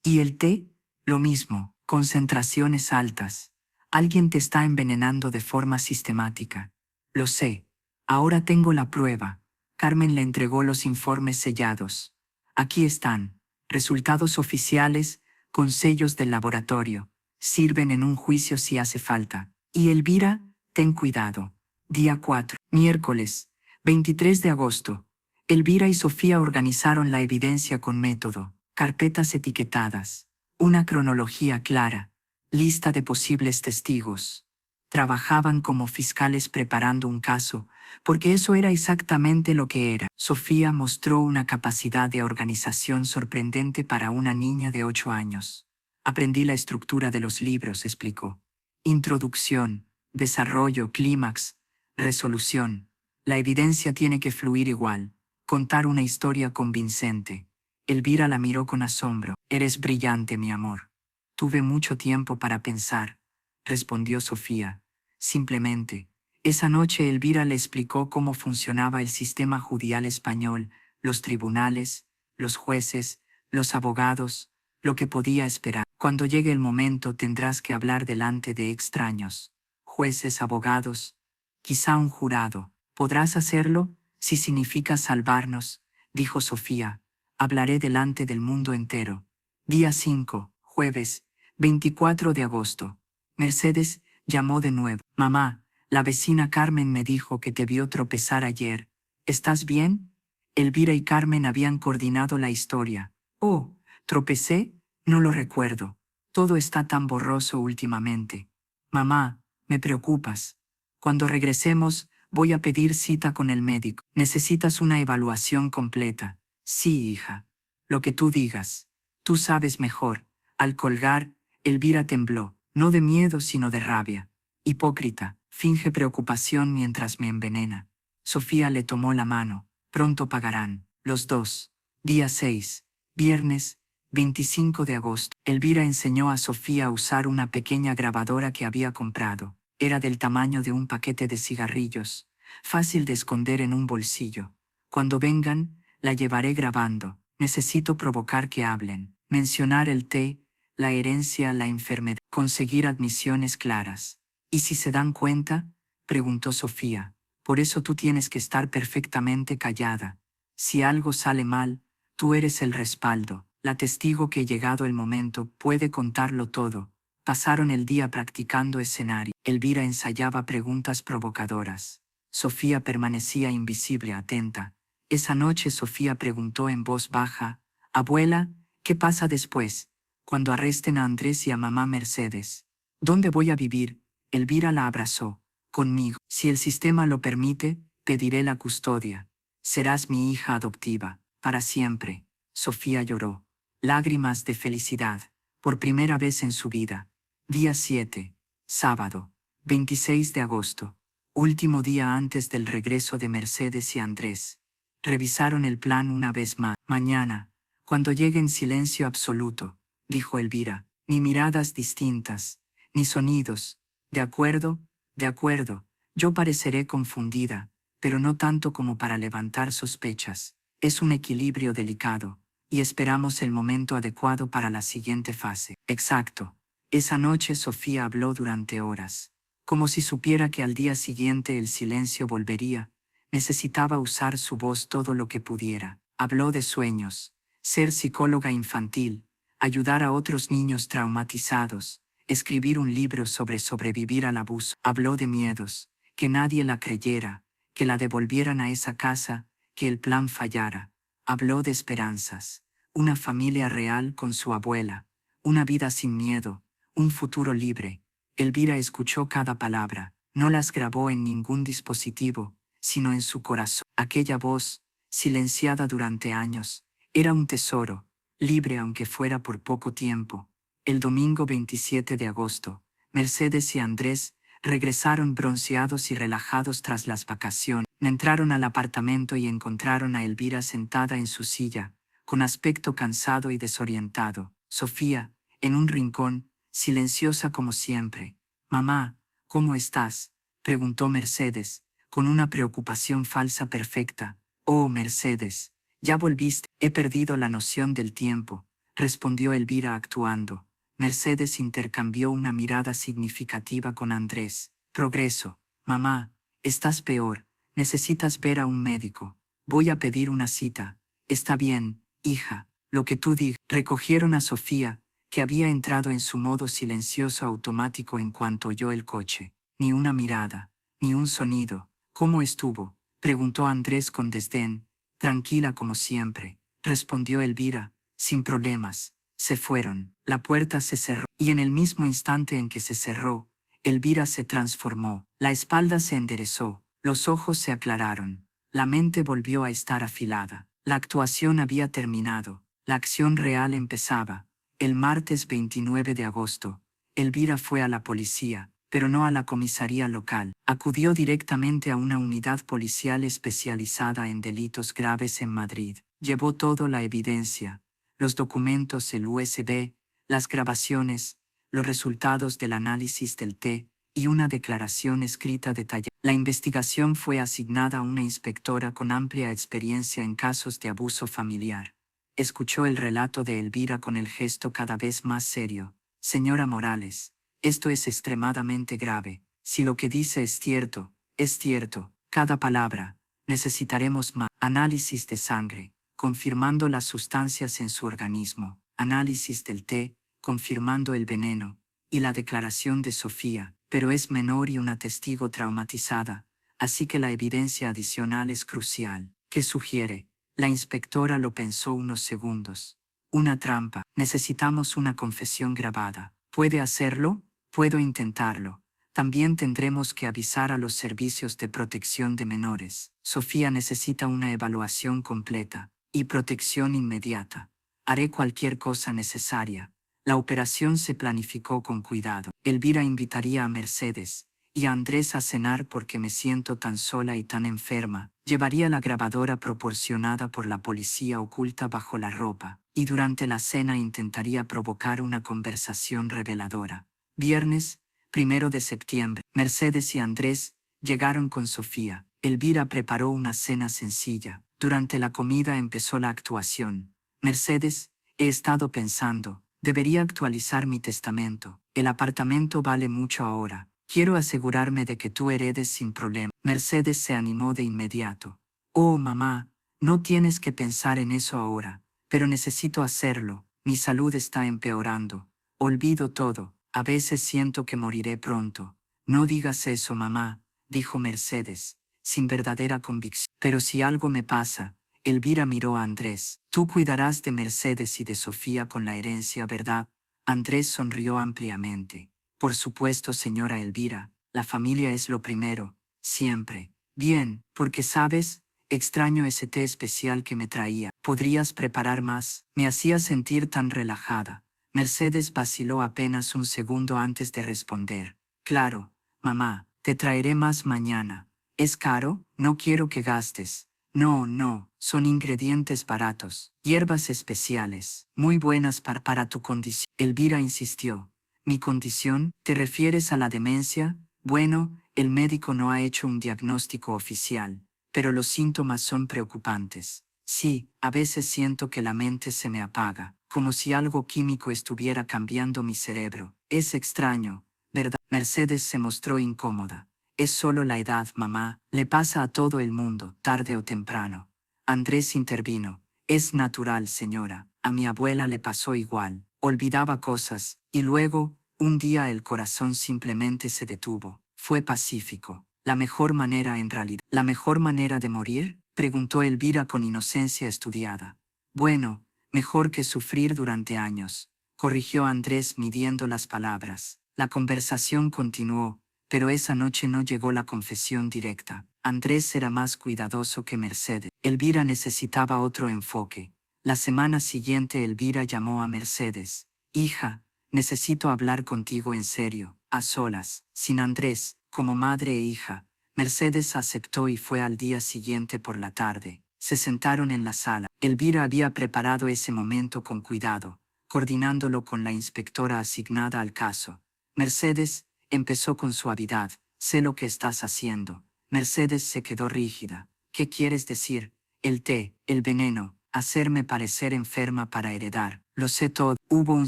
Y el té, lo mismo, concentraciones altas. Alguien te está envenenando de forma sistemática. Lo sé. Ahora tengo la prueba. Carmen le entregó los informes sellados. Aquí están. Resultados oficiales, con sellos del laboratorio. Sirven en un juicio si hace falta. Y Elvira, ten cuidado. Día 4, miércoles, 23 de agosto. Elvira y Sofía organizaron la evidencia con método. Carpetas etiquetadas. Una cronología clara. Lista de posibles testigos. Trabajaban como fiscales preparando un caso, porque eso era exactamente lo que era. Sofía mostró una capacidad de organización sorprendente para una niña de 8 años. Aprendí la estructura de los libros, explicó. Introducción, desarrollo, clímax, resolución. La evidencia tiene que fluir igual. Contar una historia convincente. Elvira la miró con asombro. Eres brillante, mi amor. Tuve mucho tiempo para pensar, respondió Sofía. Simplemente. Esa noche Elvira le explicó cómo funcionaba el sistema judicial español, los tribunales, los jueces, los abogados, lo que podía esperar. Cuando llegue el momento tendrás que hablar delante de extraños, jueces, abogados, quizá un jurado. ¿Podrás hacerlo? Si significa salvarnos, dijo Sofía. Hablaré delante del mundo entero. Día 5, jueves, 24 de agosto. Mercedes llamó de nuevo. Mamá, la vecina Carmen me dijo que te vio tropezar ayer. ¿Estás bien? Elvira y Carmen habían coordinado la historia. Oh, ¿tropecé? No lo recuerdo. Todo está tan borroso últimamente. Mamá, me preocupas. Cuando regresemos, voy a pedir cita con el médico. Necesitas una evaluación completa. Sí, hija. Lo que tú digas. Tú sabes mejor. Al colgar, Elvira tembló, no de miedo sino de rabia. Hipócrita, finge preocupación mientras me envenena. Sofía le tomó la mano. Pronto pagarán. Los dos. Día 6. Viernes, 25 de agosto. Elvira enseñó a Sofía a usar una pequeña grabadora que había comprado. Era del tamaño de un paquete de cigarrillos. Fácil de esconder en un bolsillo. Cuando vengan, la llevaré grabando. Necesito provocar que hablen. Mencionar el té, la herencia, la enfermedad. Conseguir admisiones claras. ¿Y si se dan cuenta?, preguntó Sofía. Por eso tú tienes que estar perfectamente callada. Si algo sale mal, tú eres el respaldo, la testigo que llegado el momento puede contarlo todo. Pasaron el día practicando escenario. Elvira ensayaba preguntas provocadoras. Sofía permanecía invisible, atenta. Esa noche Sofía preguntó en voz baja, «Abuela, ¿qué pasa después, cuando arresten a Andrés y a mamá Mercedes? ¿Dónde voy a vivir?» Elvira la abrazó. «Conmigo. Si el sistema lo permite, pediré la custodia. Serás mi hija adoptiva, para siempre». Sofía lloró. Lágrimas de felicidad, por primera vez en su vida. Día 7. Sábado, 26 de agosto. Último día antes del regreso de Mercedes y Andrés. Revisaron el plan una vez más. Mañana, cuando llegue en silencio absoluto, dijo Elvira, ni miradas distintas, ni sonidos. De acuerdo, de acuerdo. Yo pareceré confundida, pero no tanto como para levantar sospechas. Es un equilibrio delicado, y esperamos el momento adecuado para la siguiente fase. Exacto. Esa noche Sofía habló durante horas. Como si supiera que al día siguiente el silencio volvería, necesitaba usar su voz todo lo que pudiera. Habló de sueños, ser psicóloga infantil, ayudar a otros niños traumatizados, escribir un libro sobre sobrevivir al abuso. Habló de miedos, que nadie la creyera, que la devolvieran a esa casa, que el plan fallara. Habló de esperanzas, una familia real con su abuela, una vida sin miedo, un futuro libre. Elvira escuchó cada palabra, no las grabó en ningún dispositivo, sino en su corazón. Aquella voz, silenciada durante años, era un tesoro, libre aunque fuera por poco tiempo. El domingo 27 de agosto, Mercedes y Andrés regresaron bronceados y relajados tras las vacaciones. Entraron al apartamento y encontraron a Elvira sentada en su silla, con aspecto cansado y desorientado. Sofía, en un rincón, silenciosa como siempre. «Mamá, ¿cómo estás?», preguntó Mercedes, con una preocupación falsa perfecta. «Oh, Mercedes, ya volviste». «He perdido la noción del tiempo», respondió Elvira actuando. Mercedes intercambió una mirada significativa con Andrés. «Progreso. Mamá, estás peor. Necesitas ver a un médico. Voy a pedir una cita». «Está bien, hija, lo que tú digas». Recogieron a Sofía, que había entrado en su modo silencioso automático en cuanto oyó el coche. Ni una mirada, ni un sonido. «¿Cómo estuvo?», preguntó Andrés con desdén. «Tranquila como siempre», respondió Elvira, «sin problemas». Se fueron. La puerta se cerró, y en el mismo instante en que se cerró, Elvira se transformó. La espalda se enderezó, los ojos se aclararon, la mente volvió a estar afilada. La actuación había terminado, la acción real empezaba. El martes 29 de agosto, Elvira fue a la policía, pero no a la comisaría local. Acudió directamente a una unidad policial especializada en delitos graves en Madrid. Llevó toda la evidencia, los documentos, el USB, las grabaciones, los resultados del análisis del té y una declaración escrita detallada. La investigación fue asignada a una inspectora con amplia experiencia en casos de abuso familiar. Escuchó el relato de Elvira con el gesto cada vez más serio. «Señora Morales, esto es extremadamente grave. Si lo que dice es cierto, cada palabra. Necesitaremos más análisis de sangre, confirmando las sustancias en su organismo, análisis del té, confirmando el veneno, y la declaración de Sofía, pero es menor y una testigo traumatizada, así que la evidencia adicional es crucial». «¿Qué sugiere?». La inspectora lo pensó unos segundos. «Una trampa. Necesitamos una confesión grabada». «¿Puede hacerlo?». «Puedo intentarlo. También tendremos que avisar a los servicios de protección de menores». «Sofía necesita una evaluación completa y protección inmediata. Haré cualquier cosa necesaria». La operación se planificó con cuidado. Elvira invitaría a Mercedes y a Andrés a cenar porque me siento tan sola y tan enferma. Llevaría la grabadora proporcionada por la policía oculta bajo la ropa, y durante la cena intentaría provocar una conversación reveladora. Viernes, 1 de septiembre. Mercedes y Andrés llegaron con Sofía. Elvira preparó una cena sencilla. Durante la comida empezó la actuación. «Mercedes, he estado pensando, debería actualizar mi testamento. El apartamento vale mucho ahora. Quiero asegurarme de que tú heredes sin problema». Mercedes se animó de inmediato. «Oh, mamá, no tienes que pensar en eso ahora, pero necesito hacerlo. Mi salud está empeorando. Olvido todo. A veces siento que moriré pronto». «No digas eso, mamá», dijo Mercedes, sin verdadera convicción. «Pero si algo me pasa». Elvira miró a Andrés. «Tú cuidarás de Mercedes y de Sofía con la herencia, ¿verdad?». Andrés sonrió ampliamente. «Por supuesto, señora Elvira, la familia es lo primero, siempre». «Bien, porque sabes, extraño ese té especial que me traía. ¿Podrías preparar más?». «Me hacía sentir tan relajada». Mercedes vaciló apenas un segundo antes de responder. Claro, mamá, te traeré más mañana. ¿Es caro? No quiero que gastes. No, no, son ingredientes baratos, hierbas especiales, muy buenas para tu condición. Elvira insistió. ¿Mi condición? ¿Te refieres a la demencia? Bueno, el médico no ha hecho un diagnóstico oficial, pero los síntomas son preocupantes. Sí, a veces siento que la mente se me apaga, como si algo químico estuviera cambiando mi cerebro. Es extraño, ¿verdad? Mercedes se mostró incómoda. Es solo la edad, mamá, le pasa a todo el mundo, tarde o temprano. Andrés intervino. Es natural, señora, a mi abuela le pasó igual, olvidaba cosas, y luego, un día el corazón simplemente se detuvo. Fue pacífico. La mejor manera en realidad. ¿La mejor manera de morir? Preguntó Elvira con inocencia estudiada. Bueno, mejor que sufrir durante años, corrigió Andrés midiendo las palabras. La conversación continuó, pero esa noche no llegó la confesión directa. Andrés era más cuidadoso que Mercedes. Elvira necesitaba otro enfoque. La semana siguiente Elvira llamó a Mercedes. Hija, necesito hablar contigo en serio, a solas, sin Andrés, como madre e hija. Mercedes aceptó y fue al día siguiente por la tarde. Se sentaron en la sala. Elvira había preparado ese momento con cuidado, coordinándolo con la inspectora asignada al caso. Mercedes, empezó con suavidad, sé lo que estás haciendo. Mercedes se quedó rígida. ¿Qué quieres decir? El té, el veneno, hacerme parecer enferma para heredar. Lo sé todo. Hubo un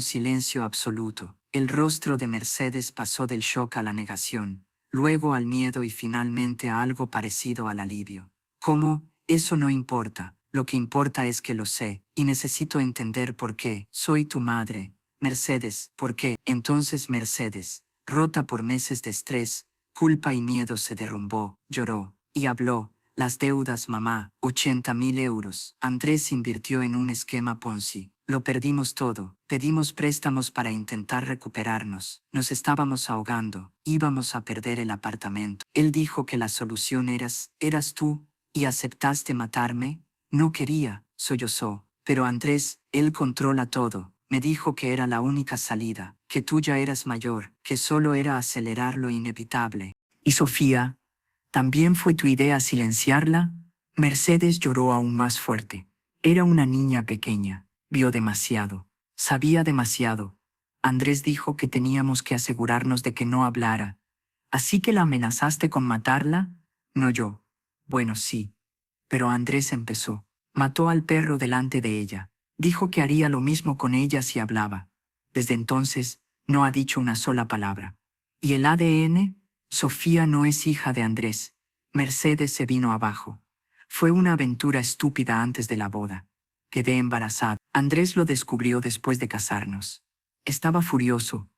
silencio absoluto. El rostro de Mercedes pasó del shock a la negación, luego al miedo y finalmente a algo parecido al alivio. ¿Cómo? Eso no importa. Lo que importa es que lo sé, y necesito entender por qué. Soy tu madre. Mercedes, ¿por qué? Entonces Mercedes, rota por meses de estrés, culpa y miedo, se derrumbó, lloró, y habló. Las deudas, mamá, 80.000 euros. Andrés invirtió en un esquema Ponzi. Lo perdimos todo. Pedimos préstamos para intentar recuperarnos. Nos estábamos ahogando. Íbamos a perder el apartamento. Él dijo que la solución eras tú, y aceptaste matarme. No quería, sollozó. Pero Andrés, él controla todo. Me dijo que era la única salida, que tú ya eras mayor, que solo era acelerar lo inevitable. ¿Y Sofía? ¿También fue tu idea silenciarla? Mercedes lloró aún más fuerte. Era una niña pequeña, vio demasiado, sabía demasiado. Andrés dijo que teníamos que asegurarnos de que no hablara. ¿Así que la amenazaste con matarla? No yo. Bueno, sí. Pero Andrés empezó. Mató al perro delante de ella. Dijo que haría lo mismo con ella si hablaba. Desde entonces, no ha dicho una sola palabra. ¿Y el ADN? Sofía no es hija de Andrés. Mercedes se vino abajo. Fue una aventura estúpida antes de la boda. Quedé embarazada. Andrés lo descubrió después de casarnos. Estaba furioso.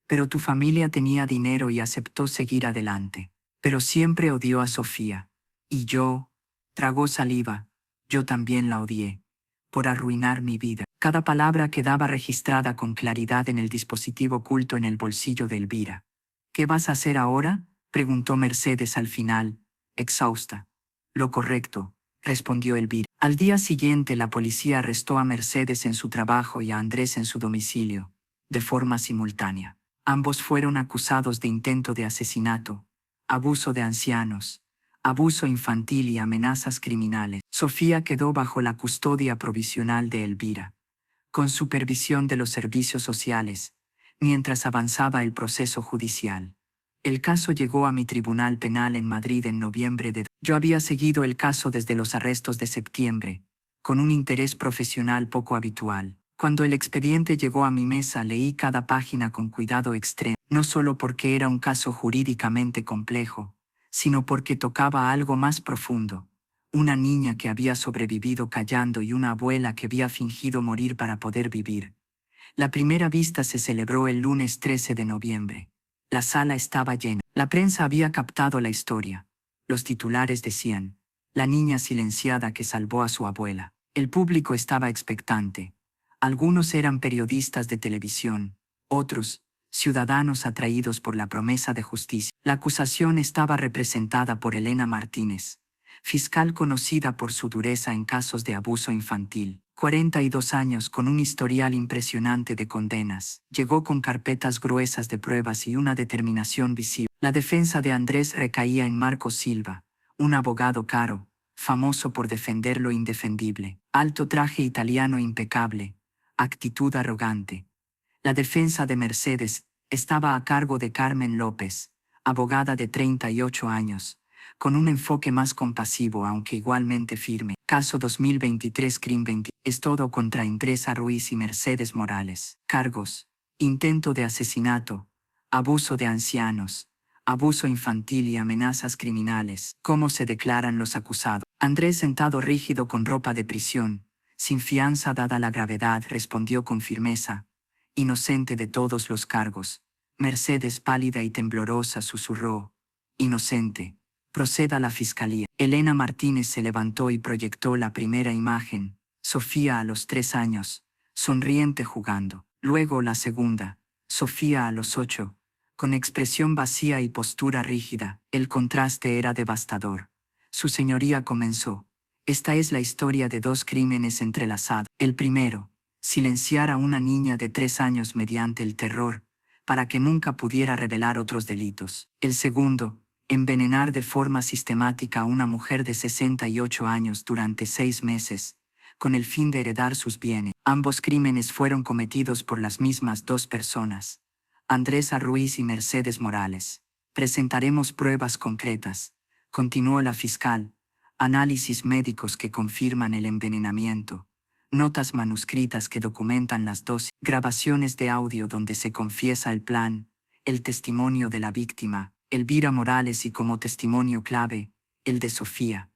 Pero tu familia tenía dinero y aceptó seguir adelante. Pero siempre odió a Sofía. Y yo, tragó saliva, yo también la odié. Por arruinar mi vida. Cada palabra quedaba registrada con claridad en el dispositivo oculto en el bolsillo de Elvira. ¿Qué vas a hacer ahora?, preguntó Mercedes al final, exhausta. Lo correcto, respondió Elvira. Al día siguiente la policía arrestó a Mercedes en su trabajo y a Andrés en su domicilio, de forma simultánea. Ambos fueron acusados de intento de asesinato, abuso de ancianos, abuso infantil y amenazas criminales. Sofía quedó bajo la custodia provisional de Elvira, con supervisión de los servicios sociales, mientras avanzaba el proceso judicial. El caso llegó a mi tribunal penal en Madrid en noviembre de... Yo había seguido el caso desde los arrestos de septiembre, con un interés profesional poco habitual. Cuando el expediente llegó a mi mesa leí cada página con cuidado extremo, no solo porque era un caso jurídicamente complejo, sino porque tocaba algo más profundo. Una niña que había sobrevivido callando y una abuela que había fingido morir para poder vivir. La primera vista se celebró el lunes 13 de noviembre. La sala estaba llena. La prensa había captado la historia. Los titulares decían, la niña silenciada que salvó a su abuela. El público estaba expectante. Algunos eran periodistas de televisión, otros, ciudadanos atraídos por la promesa de justicia. La acusación estaba representada por Elena Martínez, fiscal conocida por su dureza en casos de abuso infantil. 42 años con un historial impresionante de condenas. Llegó con carpetas gruesas de pruebas y una determinación visible. La defensa de Andrés recaía en Marcos Silva, un abogado caro, famoso por defender lo indefendible. Alto traje italiano impecable, actitud arrogante. La defensa de Mercedes estaba a cargo de Carmen López, abogada de 38 años, con un enfoque más compasivo aunque igualmente firme. Caso 2023 CRIM 20. Es todo contra Andrés Ruiz y Mercedes Morales. Cargos: intento de asesinato, abuso de ancianos, abuso infantil y amenazas criminales. ¿Cómo se declaran los acusados? Andrés, sentado rígido con ropa de prisión, sin fianza dada la gravedad, respondió con firmeza: inocente de todos los cargos. Mercedes, pálida y temblorosa, susurró: inocente. Proceda la fiscalía. Elena Martínez se levantó y proyectó la primera imagen: Sofía a los 3 años, sonriente jugando. Luego la segunda: Sofía a los 8, con expresión vacía y postura rígida. El contraste era devastador. Su señoría comenzó: esta es la historia de 2 crímenes entrelazados. El primero: silenciar a una niña de 3 años mediante el terror, para que nunca pudiera revelar otros delitos. El segundo: envenenar de forma sistemática a una mujer de 68 años durante 6 meses, con el fin de heredar sus bienes. Ambos crímenes fueron cometidos por las mismas 2 personas, Andrés Ruiz y Mercedes Morales. Presentaremos pruebas concretas, continuó la fiscal, análisis médicos que confirman el envenenamiento, notas manuscritas que documentan las dosis, grabaciones de audio donde se confiesa el plan, el testimonio de la víctima, Elvira Morales, y como testimonio clave, el de Sofía,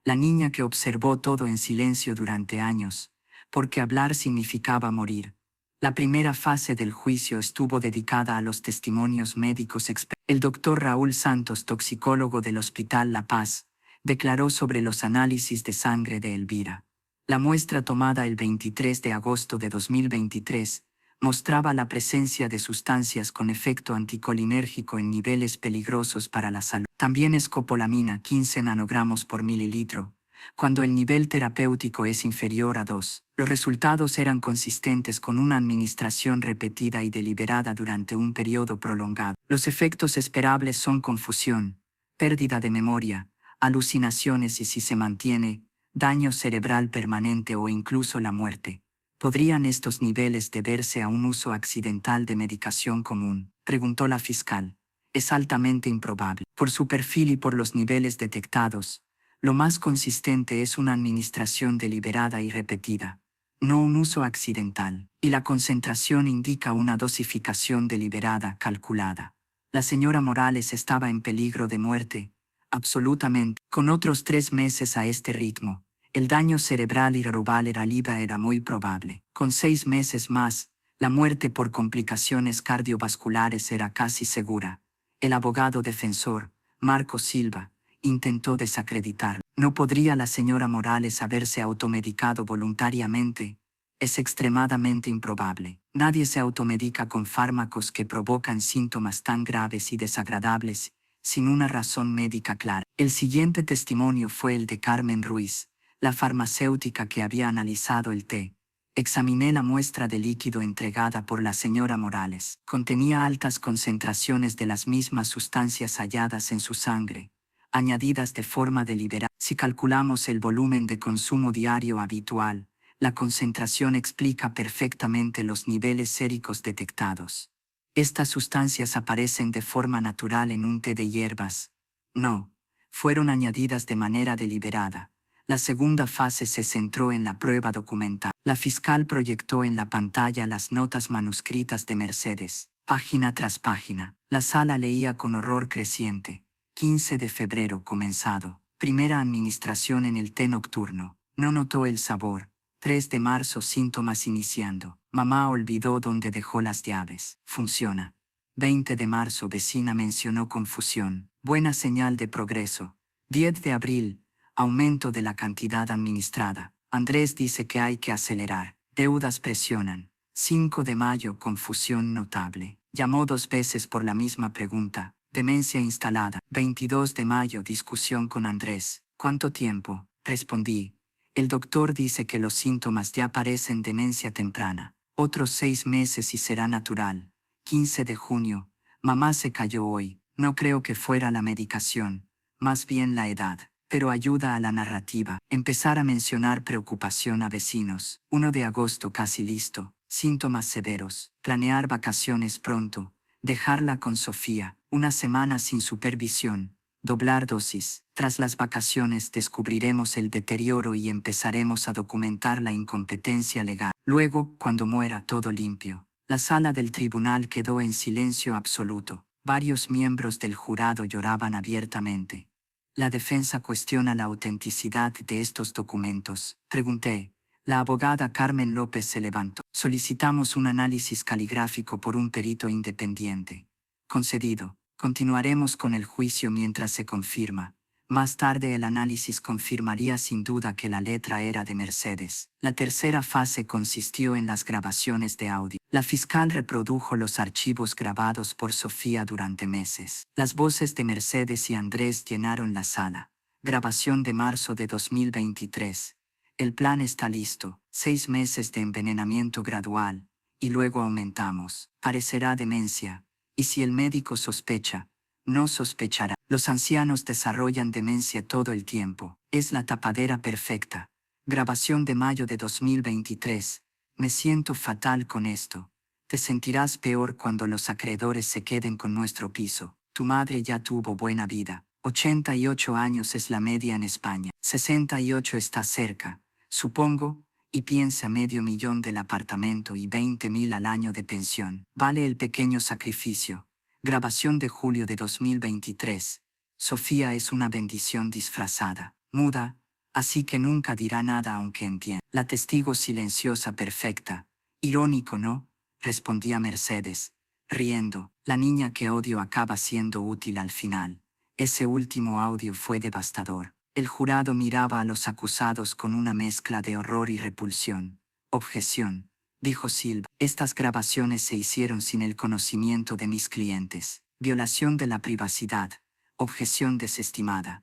la niña que observó todo en silencio durante años, porque hablar significaba morir. La primera fase del juicio estuvo dedicada a los testimonios médicos. El doctor Raúl Santos, toxicólogo del Hospital La Paz, declaró sobre los análisis de sangre de Elvira. La muestra tomada el 23 de agosto de 2023 mostraba la presencia de sustancias con efecto anticolinérgico en niveles peligrosos para la salud. También escopolamina 15 nanogramos por mililitro, cuando el nivel terapéutico es inferior a 2. Los resultados eran consistentes con una administración repetida y deliberada durante un periodo prolongado. Los efectos esperables son confusión, pérdida de memoria, alucinaciones y, si se mantiene, daño cerebral permanente o incluso la muerte. ¿Podrían estos niveles deberse a un uso accidental de medicación común?, preguntó la fiscal. Es altamente improbable. Por su perfil y por los niveles detectados, lo más consistente es una administración deliberada y repetida, no un uso accidental. Y la concentración indica una dosificación deliberada, calculada. La señora Morales estaba en peligro de muerte, absolutamente. Con otros 3 meses a este ritmo, el daño cerebral irreversible era muy probable. Con 6 meses más, la muerte por complicaciones cardiovasculares era casi segura. El abogado defensor, Marcos Silva, intentó desacreditarlo. ¿No podría la señora Morales haberse automedicado voluntariamente? Es extremadamente improbable. Nadie se automedica con fármacos que provocan síntomas tan graves y desagradables, sin una razón médica clara. El siguiente testimonio fue el de Carmen Ruiz, la farmacéutica que había analizado el té. Examiné la muestra de líquido entregada por la señora Morales. Contenía altas concentraciones de las mismas sustancias halladas en su sangre, añadidas de forma deliberada. Si calculamos el volumen de consumo diario habitual, la concentración explica perfectamente los niveles séricos detectados. Estas sustancias aparecen de forma natural en un té de hierbas. No, fueron añadidas de manera deliberada. La segunda fase se centró en la prueba documental. La fiscal proyectó en la pantalla las notas manuscritas de Mercedes, página tras página. La sala leía con horror creciente. 15 de febrero comenzado. Primera administración en el té nocturno. No notó el sabor. 3 de marzo síntomas iniciando. Mamá olvidó dónde dejó las llaves. Funciona. 20 de marzo vecina mencionó confusión. Buena señal de progreso. 10 de abril. Aumento de la cantidad administrada. Andrés dice que hay que acelerar. Deudas presionan. 5 de mayo, confusión notable. Llamó 2 veces por la misma pregunta. Demencia instalada. 22 de mayo, discusión con Andrés. ¿Cuánto tiempo? Respondí. El doctor dice que los síntomas ya parecen demencia temprana. Otros 6 meses y será natural. 15 de junio. Mamá se cayó hoy. No creo que fuera la medicación, más bien la edad. Pero ayuda a la narrativa. Empezar a mencionar preocupación a vecinos. 1 de agosto casi listo. Síntomas severos. Planear vacaciones pronto. Dejarla con Sofía. 1 semana sin supervisión. Doblar dosis. Tras las vacaciones descubriremos el deterioro y empezaremos a documentar la incompetencia legal. Luego, cuando muera todo limpio. La sala del tribunal quedó en silencio absoluto. Varios miembros del jurado lloraban abiertamente. La defensa cuestiona la autenticidad de estos documentos. Pregunté. La abogada Carmen López se levantó. Solicitamos un análisis caligráfico por un perito independiente. Concedido. Continuaremos con el juicio mientras se confirma. Más tarde el análisis confirmaría sin duda que la letra era de Mercedes. La tercera fase consistió en las grabaciones de audio. La fiscal reprodujo los archivos grabados por Sofía durante meses. Las voces de Mercedes y Andrés llenaron la sala. Grabación de marzo de 2023. El plan está listo. 6 meses de envenenamiento gradual. Y luego aumentamos. Parecerá demencia. Y si el médico sospecha, no sospechará. Los ancianos desarrollan demencia todo el tiempo. Es la tapadera perfecta. Grabación de mayo de 2023. Me siento fatal con esto. Te sentirás peor cuando los acreedores se queden con nuestro piso. Tu madre ya tuvo buena vida. 88 años es la media en España. 68 está cerca, supongo, y piensa $500,000 del apartamento y 20,000 al año de pensión. Vale el pequeño sacrificio. Grabación de julio de 2023. Sofía es una bendición disfrazada, muda, así que nunca dirá nada aunque entienda. La testigo silenciosa perfecta. Irónico, ¿no? Respondía Mercedes, riendo. La niña que odio acaba siendo útil al final. Ese último audio fue devastador. El jurado miraba a los acusados con una mezcla de horror y repulsión. Objeción, dijo Silva. Estas grabaciones se hicieron sin el conocimiento de mis clientes. Violación de la privacidad. Objeción desestimada.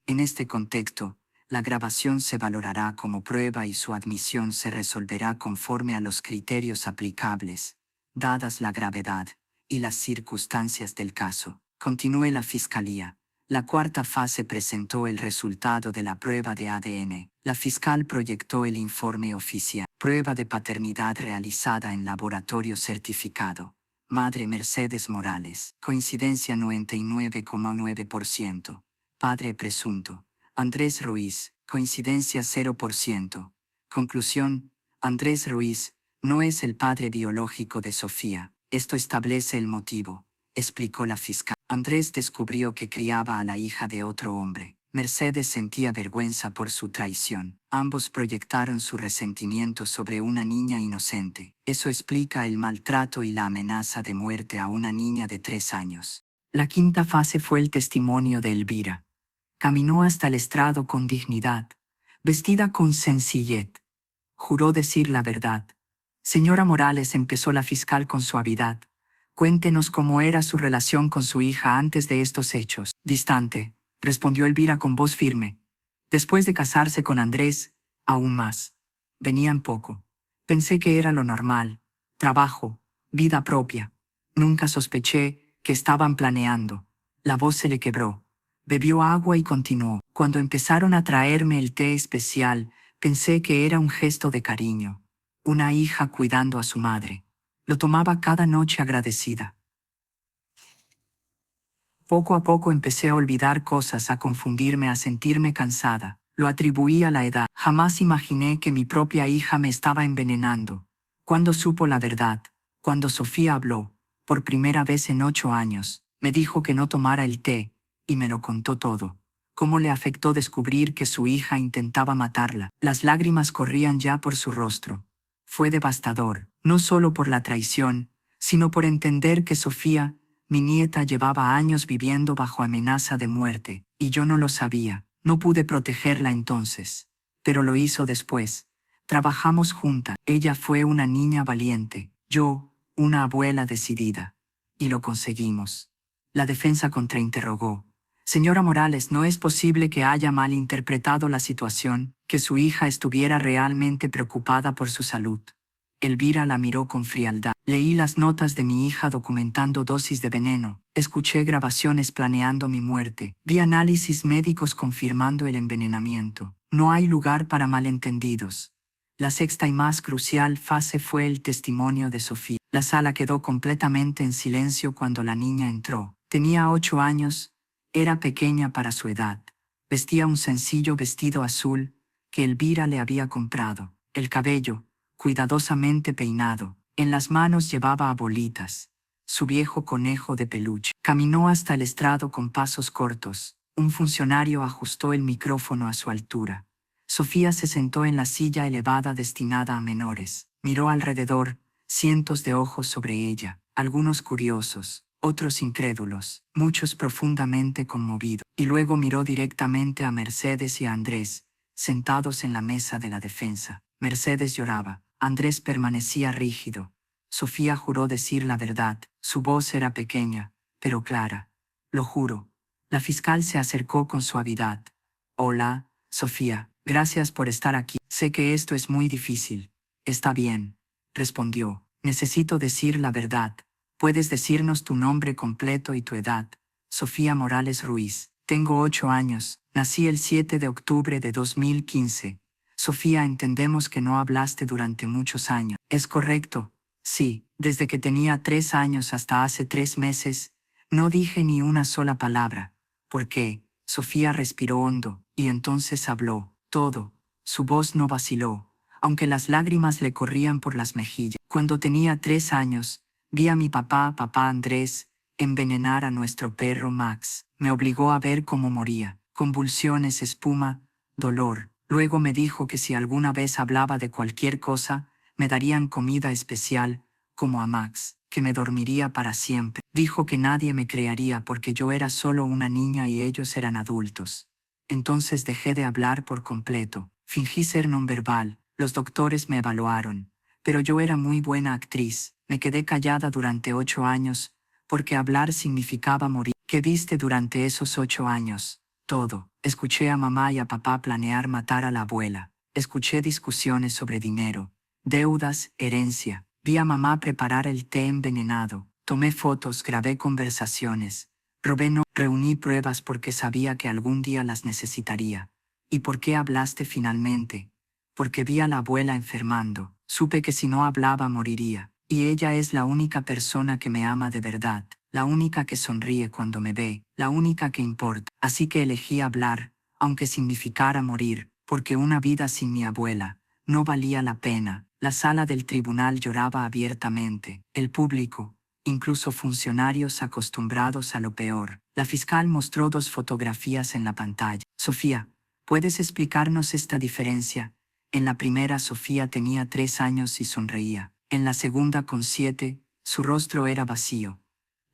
En este contexto, la grabación se valorará como prueba y su admisión se resolverá conforme a los criterios aplicables, dadas la gravedad y las circunstancias del caso. Continúe la fiscalía. La cuarta fase presentó el resultado de la prueba de ADN. La fiscal proyectó el informe oficial. Prueba de paternidad realizada en laboratorio certificado. Madre Mercedes Morales. Coincidencia 99,9%. Padre presunto. Andrés Ruiz. Coincidencia 0%. Conclusión. Andrés Ruiz no es el padre biológico de Sofía. Esto establece el motivo, explicó la fiscal. Andrés descubrió que criaba a la hija de otro hombre. Mercedes sentía vergüenza por su traición. Ambos proyectaron su resentimiento sobre una niña inocente. Eso explica el maltrato y la amenaza de muerte a una niña de 3 años. La quinta fase fue el testimonio de Elvira. Caminó hasta el estrado con dignidad, vestida con sencillez. Juró decir la verdad. Señora Morales, empezó la fiscal con suavidad. Cuéntenos cómo era su relación con su hija antes de estos hechos. Distante, respondió Elvira con voz firme. Después de casarse con Andrés, aún más. Venían poco. Pensé que era lo normal. Trabajo, vida propia. Nunca sospeché que estaban planeando. La voz se le quebró. Bebió agua y continuó. Cuando empezaron a traerme el té especial, pensé que era un gesto de cariño. Una hija cuidando a su madre. Lo tomaba cada noche agradecida. Poco a poco empecé a olvidar cosas, a confundirme, a sentirme cansada. Lo atribuí a la edad. Jamás imaginé que mi propia hija me estaba envenenando. Cuando supo la verdad, cuando Sofía habló, por primera vez en 8 años, me dijo que no tomara el té, y me lo contó todo. Cómo le afectó descubrir que su hija intentaba matarla. Las lágrimas corrían ya por su rostro. Fue devastador, no solo por la traición, sino por entender que Sofía, mi nieta, llevaba años viviendo bajo amenaza de muerte, y yo no lo sabía. No pude protegerla entonces, pero lo hizo después. Trabajamos juntas. Ella fue una niña valiente, yo, una abuela decidida. Y lo conseguimos. La defensa contrainterrogó. Señora Morales, no es posible que haya malinterpretado la situación, que su hija estuviera realmente preocupada por su salud. Elvira la miró con frialdad. Leí las notas de mi hija documentando dosis de veneno. Escuché grabaciones planeando mi muerte. Vi análisis médicos confirmando el envenenamiento. No hay lugar para malentendidos. La sexta y más crucial fase fue el testimonio de Sofía. La sala quedó completamente en silencio cuando la niña entró. Tenía 8 años, era pequeña para su edad. Vestía un sencillo vestido azul que Elvira le había comprado. El cabello, cuidadosamente peinado, en las manos llevaba a bolitas. Su viejo conejo de peluche. Caminó hasta el estrado con pasos cortos. Un funcionario ajustó el micrófono a su altura. Sofía se sentó en la silla elevada destinada a menores. Miró alrededor, cientos de ojos sobre ella, algunos curiosos, otros incrédulos, muchos profundamente conmovidos. Y luego miró directamente a Mercedes y a Andrés, sentados en la mesa de la defensa. Mercedes lloraba. Andrés permanecía rígido. Sofía juró decir la verdad. Su voz era pequeña, pero clara. Lo juro. La fiscal se acercó con suavidad. Hola, Sofía. Gracias por estar aquí. Sé que esto es muy difícil. Está bien, respondió. Necesito decir la verdad. ¿Puedes decirnos tu nombre completo y tu edad? Sofía Morales Ruiz. Tengo 8 años. Nací el 7 de octubre de 2015. Sofía, entendemos que no hablaste durante muchos años. ¿Es correcto? Sí, desde que tenía 3 años hasta hace 3 meses, no dije ni una sola palabra. ¿Por qué? Sofía respiró hondo, y entonces habló. Todo. Su voz no vaciló, aunque las lágrimas le corrían por las mejillas. Cuando tenía 3 años, vi a mi papá Andrés, envenenar a nuestro perro Max. Me obligó a ver cómo moría. Convulsiones, espuma, dolor. Luego me dijo que si alguna vez hablaba de cualquier cosa, me darían comida especial, como a Max, que me dormiría para siempre. Dijo que nadie me creería porque yo era solo una niña y ellos eran adultos. Entonces dejé de hablar por completo. Fingí ser nonverbal. Los doctores me evaluaron. Pero yo era muy buena actriz. Me quedé callada durante 8 años, porque hablar significaba morir. ¿Qué viste durante esos 8 años? Todo. Escuché a mamá y a papá planear matar a la abuela. Escuché discusiones sobre dinero, deudas, herencia. Vi a mamá preparar el té envenenado. Tomé fotos, grabé conversaciones. Reuní pruebas porque sabía que algún día las necesitaría. ¿Y por qué hablaste finalmente? Porque vi a la abuela enfermando. Supe que si no hablaba moriría. Y ella es la única persona que me ama de verdad, la única que sonríe cuando me ve, la única que importa. Así que elegí hablar, aunque significara morir, porque una vida sin mi abuela no valía la pena. La sala del tribunal lloraba abiertamente. El público, incluso funcionarios acostumbrados a lo peor. La fiscal mostró 2 fotografías en la pantalla. Sofía, ¿puedes explicarnos esta diferencia? En la primera Sofía tenía 3 años y sonreía. En la segunda con 7, su rostro era vacío.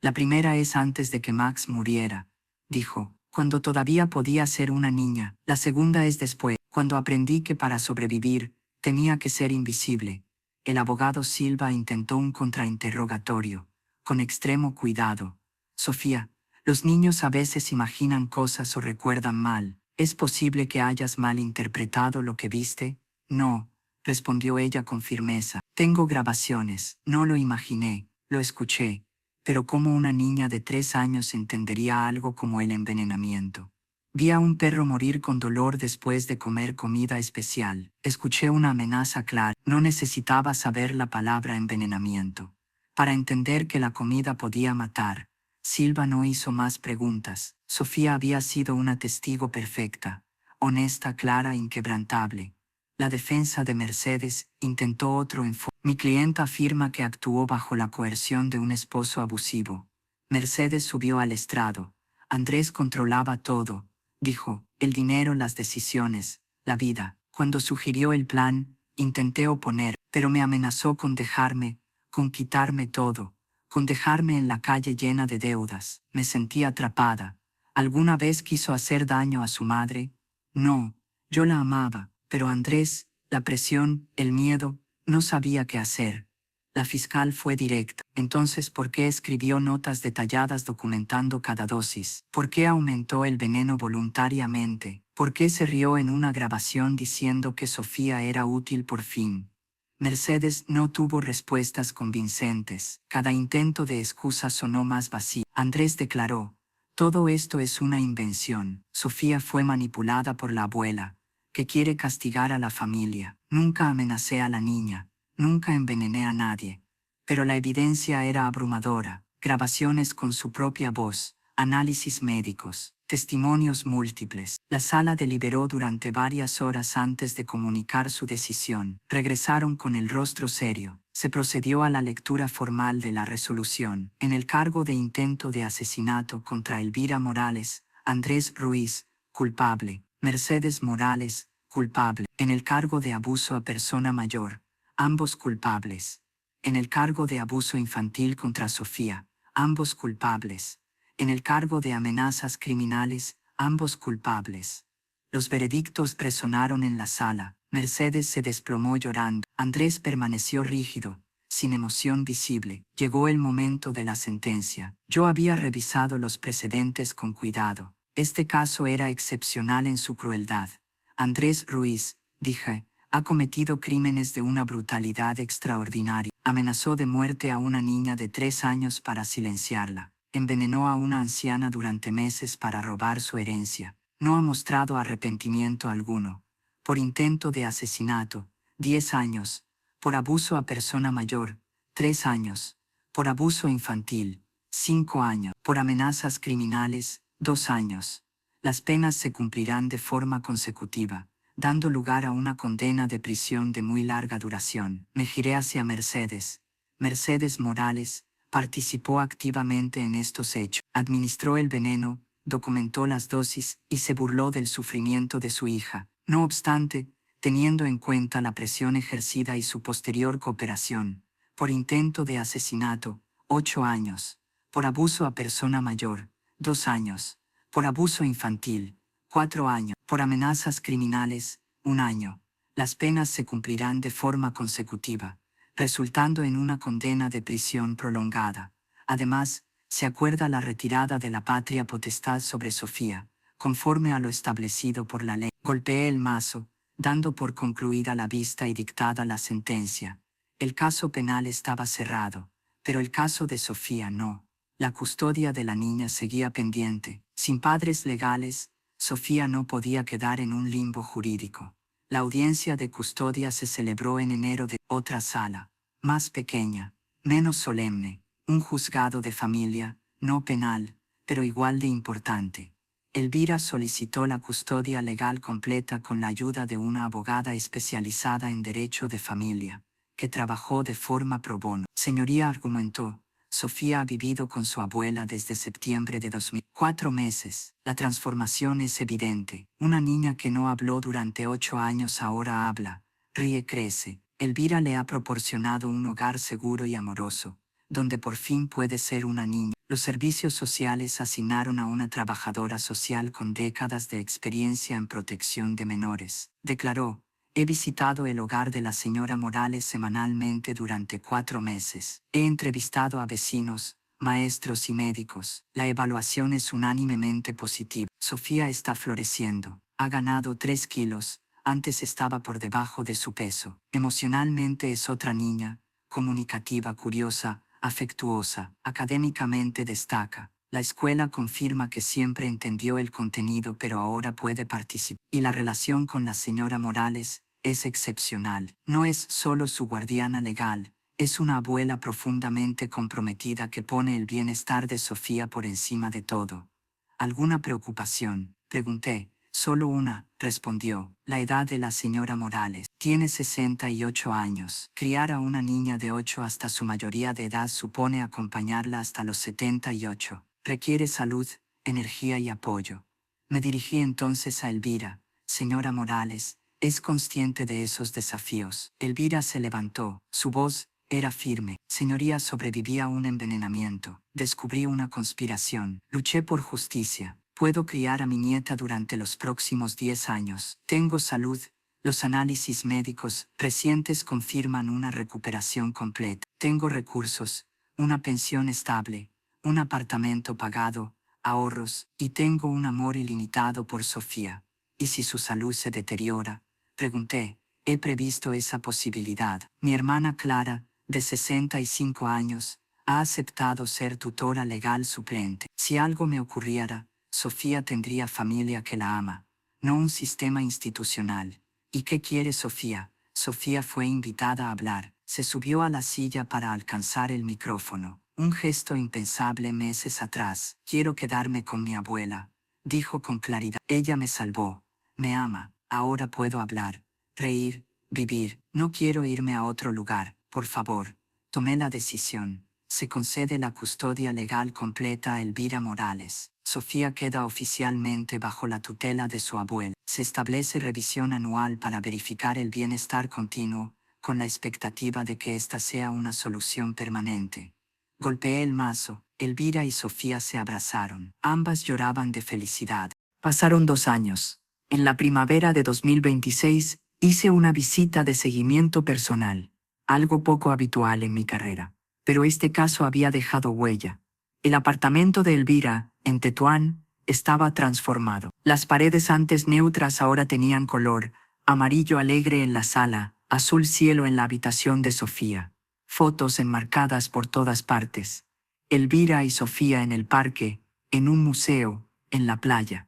La primera es antes de que Max muriera, dijo, cuando todavía podía ser una niña. La segunda es después, cuando aprendí que para sobrevivir, tenía que ser invisible. El abogado Silva intentó un contrainterrogatorio, con extremo cuidado. Sofía, los niños a veces imaginan cosas o recuerdan mal. ¿Es posible que hayas malinterpretado lo que viste? No, respondió ella con firmeza. Tengo grabaciones. No lo imaginé, lo escuché. Pero ¿cómo una niña de 3 años entendería algo como el envenenamiento? Vi a un perro morir con dolor después de comer comida especial. Escuché una amenaza clara. No necesitaba saber la palabra envenenamiento para entender que la comida podía matar. Silva no hizo más preguntas. Sofía había sido una testigo perfecta, honesta, clara, inquebrantable. La defensa de Mercedes intentó otro enfoque. Mi clienta afirma que actuó bajo la coerción de un esposo abusivo. Mercedes subió al estrado. Andrés controlaba todo, dijo, el dinero, las decisiones, la vida. Cuando sugirió el plan, intenté oponer, pero me amenazó con dejarme, con quitarme todo, con dejarme en la calle llena de deudas. Me sentí atrapada. ¿Alguna vez quiso hacer daño a su madre? No, yo la amaba, pero Andrés, la presión, el miedo, no sabía qué hacer. La fiscal fue directa. Entonces, ¿por qué escribió notas detalladas documentando cada dosis? ¿Por qué aumentó el veneno voluntariamente? ¿Por qué se rió en una grabación diciendo que Sofía era útil por fin? Mercedes no tuvo respuestas convincentes. Cada intento de excusa sonó más vacío. Andrés declaró: todo esto es una invención. Sofía fue manipulada por la abuela, que quiere castigar a la familia. Nunca amenacé a la niña, nunca envenené a nadie. Pero la evidencia era abrumadora: grabaciones con su propia voz, análisis médicos, testimonios múltiples. La sala deliberó durante varias horas antes de comunicar su decisión. Regresaron con el rostro serio. Se procedió a la lectura formal de la resolución. En el cargo de intento de asesinato contra Elvira Morales, Andrés Ruiz, culpable. Mercedes Morales, culpable. En el cargo de abuso a persona mayor, ambos culpables. En el cargo de abuso infantil contra Sofía, ambos culpables. En el cargo de amenazas criminales, ambos culpables. Los veredictos resonaron en la sala. Mercedes se desplomó llorando. Andrés permaneció rígido, sin emoción visible. Llegó el momento de la sentencia. Yo había revisado los precedentes con cuidado. Este caso era excepcional en su crueldad. Andrés Ruiz, dije, ha cometido crímenes de una brutalidad extraordinaria. Amenazó de muerte a una niña de 3 años para silenciarla. Envenenó a una anciana durante meses para robar su herencia. No ha mostrado arrepentimiento alguno. Por intento de asesinato, 10 años. Por abuso a persona mayor, 3 años. Por abuso infantil, 5 años. Por amenazas criminales, 2 años. Las penas se cumplirán de forma consecutiva, dando lugar a una condena de prisión de muy larga duración. Me giré hacia Mercedes. Mercedes Morales participó activamente en estos hechos. Administró el veneno, documentó las dosis y se burló del sufrimiento de su hija. No obstante, teniendo en cuenta la presión ejercida y su posterior cooperación, por intento de asesinato, 8 años. Por abuso a persona mayor, 2 años. Por abuso infantil, 4 años. Por amenazas criminales, 1 año. Las penas se cumplirán de forma consecutiva, resultando en una condena de prisión prolongada. Además, se acuerda la retirada de la patria potestad sobre Sofía, conforme a lo establecido por la ley. Golpeé el mazo, dando por concluida la vista y dictada la sentencia. El caso penal estaba cerrado, pero el caso de Sofía no. La custodia de la niña seguía pendiente. Sin padres legales, Sofía no podía quedar en un limbo jurídico. La audiencia de custodia se celebró en enero de otra sala, más pequeña, menos solemne, un juzgado de familia, no penal, pero igual de importante. Elvira solicitó la custodia legal completa con la ayuda de una abogada especializada en derecho de familia, que trabajó de forma pro bono. Señoría, argumentó, Sofía ha vivido con su abuela desde septiembre de 2004 meses. La transformación es evidente. Una niña que no habló durante 8 años ahora habla, ríe, crece. Elvira le ha proporcionado un hogar seguro y amoroso, donde por fin puede ser una niña. Los servicios sociales asignaron a una trabajadora social con décadas de experiencia en protección de menores. Declaró: he visitado el hogar de la señora Morales semanalmente durante 4 meses. He entrevistado a vecinos, maestros y médicos. La evaluación es unánimemente positiva. Sofía está floreciendo. Ha ganado 3 kilos. Antes estaba por debajo de su peso. Emocionalmente es otra niña, comunicativa, curiosa, afectuosa. Académicamente destaca. La escuela confirma que siempre entendió el contenido, pero ahora puede participar. Y la relación con la señora Morales es excepcional. No es solo su guardiana legal, es una abuela profundamente comprometida que pone el bienestar de Sofía por encima de todo. ¿Alguna preocupación?, pregunté. Solo una, respondió. La edad de la señora Morales. Tiene 68 años. Criar a una niña de 8 hasta su mayoría de edad supone acompañarla hasta los 78. Requiere salud, energía y apoyo. Me dirigí entonces a Elvira. Señora Morales, ¿es consciente de esos desafíos? Elvira se levantó. Su voz era firme. Señoría, sobreviví a un envenenamiento. Descubrí una conspiración. Luché por justicia. Puedo criar a mi nieta durante los próximos 10 años. Tengo salud. Los análisis médicos recientes confirman una recuperación completa. Tengo recursos. una pensión estable, un apartamento pagado, ahorros, y tengo un amor ilimitado por Sofía. ¿Y si su salud se deteriora? Pregunté. He previsto esa posibilidad. Mi hermana Clara, de 65 años, ha aceptado ser tutora legal suplente. Si algo me ocurriera, Sofía tendría familia que la ama, no un sistema institucional. ¿Y qué quiere Sofía? Sofía fue invitada a hablar. Se subió a la silla para alcanzar el micrófono. Un gesto impensable meses atrás. Quiero quedarme con mi abuela, dijo con claridad. Ella me salvó, me ama, ahora puedo hablar, reír, vivir. No quiero irme a otro lugar, por favor. Tomé la decisión. Se concede la custodia legal completa a Elvira Morales. Sofía queda oficialmente bajo la tutela de su abuela. Se establece revisión anual para verificar el bienestar continuo, con la expectativa de que esta sea una solución permanente. Golpeé el mazo. Elvira y Sofía se abrazaron. Ambas lloraban de felicidad. Pasaron 2 años. En la primavera de 2026, hice una visita de seguimiento personal, algo poco habitual en mi carrera. Pero este caso había dejado huella. El apartamento de Elvira, en Tetuán, estaba transformado. Las paredes antes neutras ahora tenían color, amarillo alegre en la sala, azul cielo en la habitación de Sofía. Fotos enmarcadas por todas partes. Elvira y Sofía en el parque, en un museo, en la playa.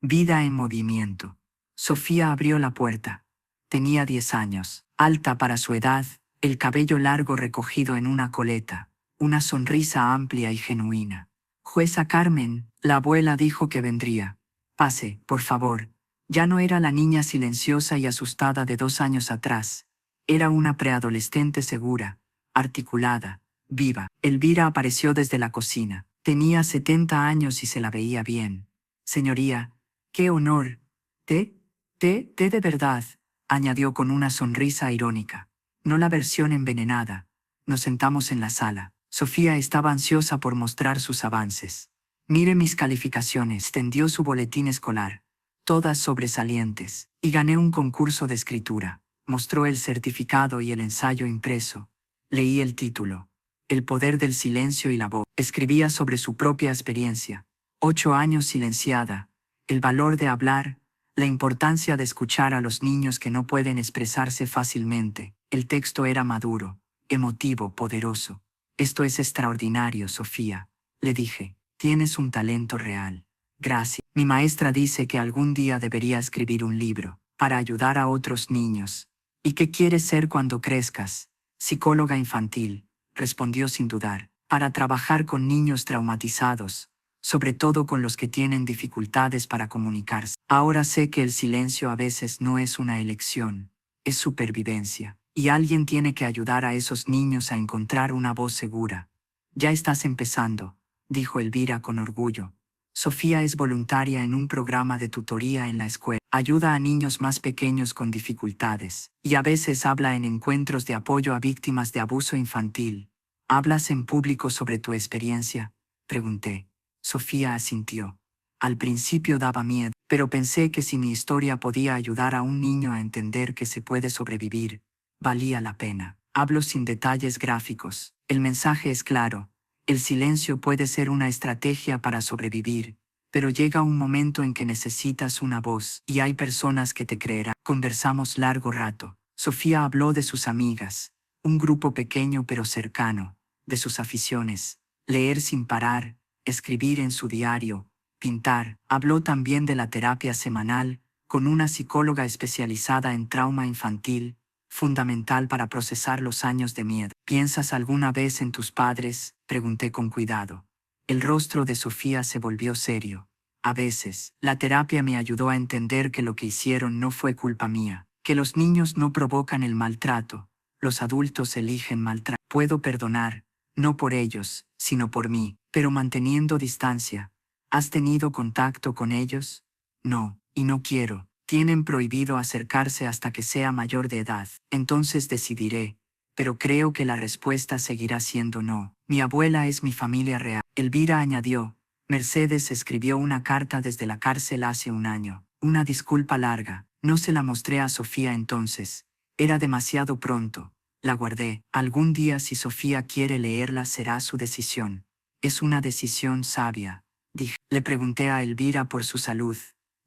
Vida en movimiento. Sofía abrió la puerta. Tenía 10 años, alta para su edad, el cabello largo recogido en una coleta, una sonrisa amplia y genuina. Jueza Carmen, la abuela dijo que vendría. Pase, por favor. Ya no era la niña silenciosa y asustada de 2 años atrás. Era una preadolescente segura, articulada, viva. Elvira apareció desde la cocina. Tenía 70 años y se la veía bien. Señoría, qué honor. Té de verdad, añadió con una sonrisa irónica. No la versión envenenada. Nos sentamos en la sala. Sofía estaba ansiosa por mostrar sus avances. Mire mis calificaciones, tendió su boletín escolar. Todas sobresalientes. Y gané un concurso de escritura. Mostró el certificado y el ensayo impreso. Leí el título. El poder del silencio y la voz. Escribía sobre su propia experiencia. 8 años silenciada. El valor de hablar. La importancia de escuchar a los niños que no pueden expresarse fácilmente. El texto era maduro, emotivo, poderoso. Esto es extraordinario, Sofía, le dije. Tienes un talento real. Gracias. Mi maestra dice que algún día debería escribir un libro, para ayudar a otros niños. ¿Y qué quieres ser cuando crezcas? Psicóloga infantil, respondió sin dudar, para trabajar con niños traumatizados, sobre todo con los que tienen dificultades para comunicarse. Ahora sé que el silencio a veces no es una elección, es supervivencia, y alguien tiene que ayudar a esos niños a encontrar una voz segura. Ya estás empezando, dijo Elvira con orgullo. Sofía es voluntaria en un programa de tutoría en la escuela. Ayuda a niños más pequeños con dificultades, y a veces habla en encuentros de apoyo a víctimas de abuso infantil. ¿Hablas en público sobre tu experiencia?, pregunté. Sofía asintió. Al principio daba miedo, pero pensé que si mi historia podía ayudar a un niño a entender que se puede sobrevivir, valía la pena. Hablo sin detalles gráficos. El mensaje es claro. El silencio puede ser una estrategia para sobrevivir, pero llega un momento en que necesitas una voz, y hay personas que te creerán. Conversamos largo rato. Sofía habló de sus amigas, un grupo pequeño pero cercano, de sus aficiones, leer sin parar, escribir en su diario, pintar. Habló también de la terapia semanal, con una psicóloga especializada en trauma infantil, fundamental para procesar los años de miedo. ¿Piensas alguna vez en tus padres?, pregunté con cuidado. El rostro de Sofía se volvió serio. A veces, la terapia me ayudó a entender que lo que hicieron no fue culpa mía, que los niños no provocan el maltrato, los adultos eligen maltrato. Puedo perdonar, no por ellos, sino por mí, pero manteniendo distancia. ¿Has tenido contacto con ellos? No, y no quiero. Tienen prohibido acercarse hasta que sea mayor de edad. Entonces decidiré. Pero creo que la respuesta seguirá siendo no. Mi abuela es mi familia real. Elvira añadió. Mercedes escribió una carta desde la cárcel hace 1 año. Una disculpa larga. No se la mostré a Sofía entonces. Era demasiado pronto. La guardé. Algún día si Sofía quiere leerla será su decisión. Es una decisión sabia, dije. Le pregunté a Elvira por su salud.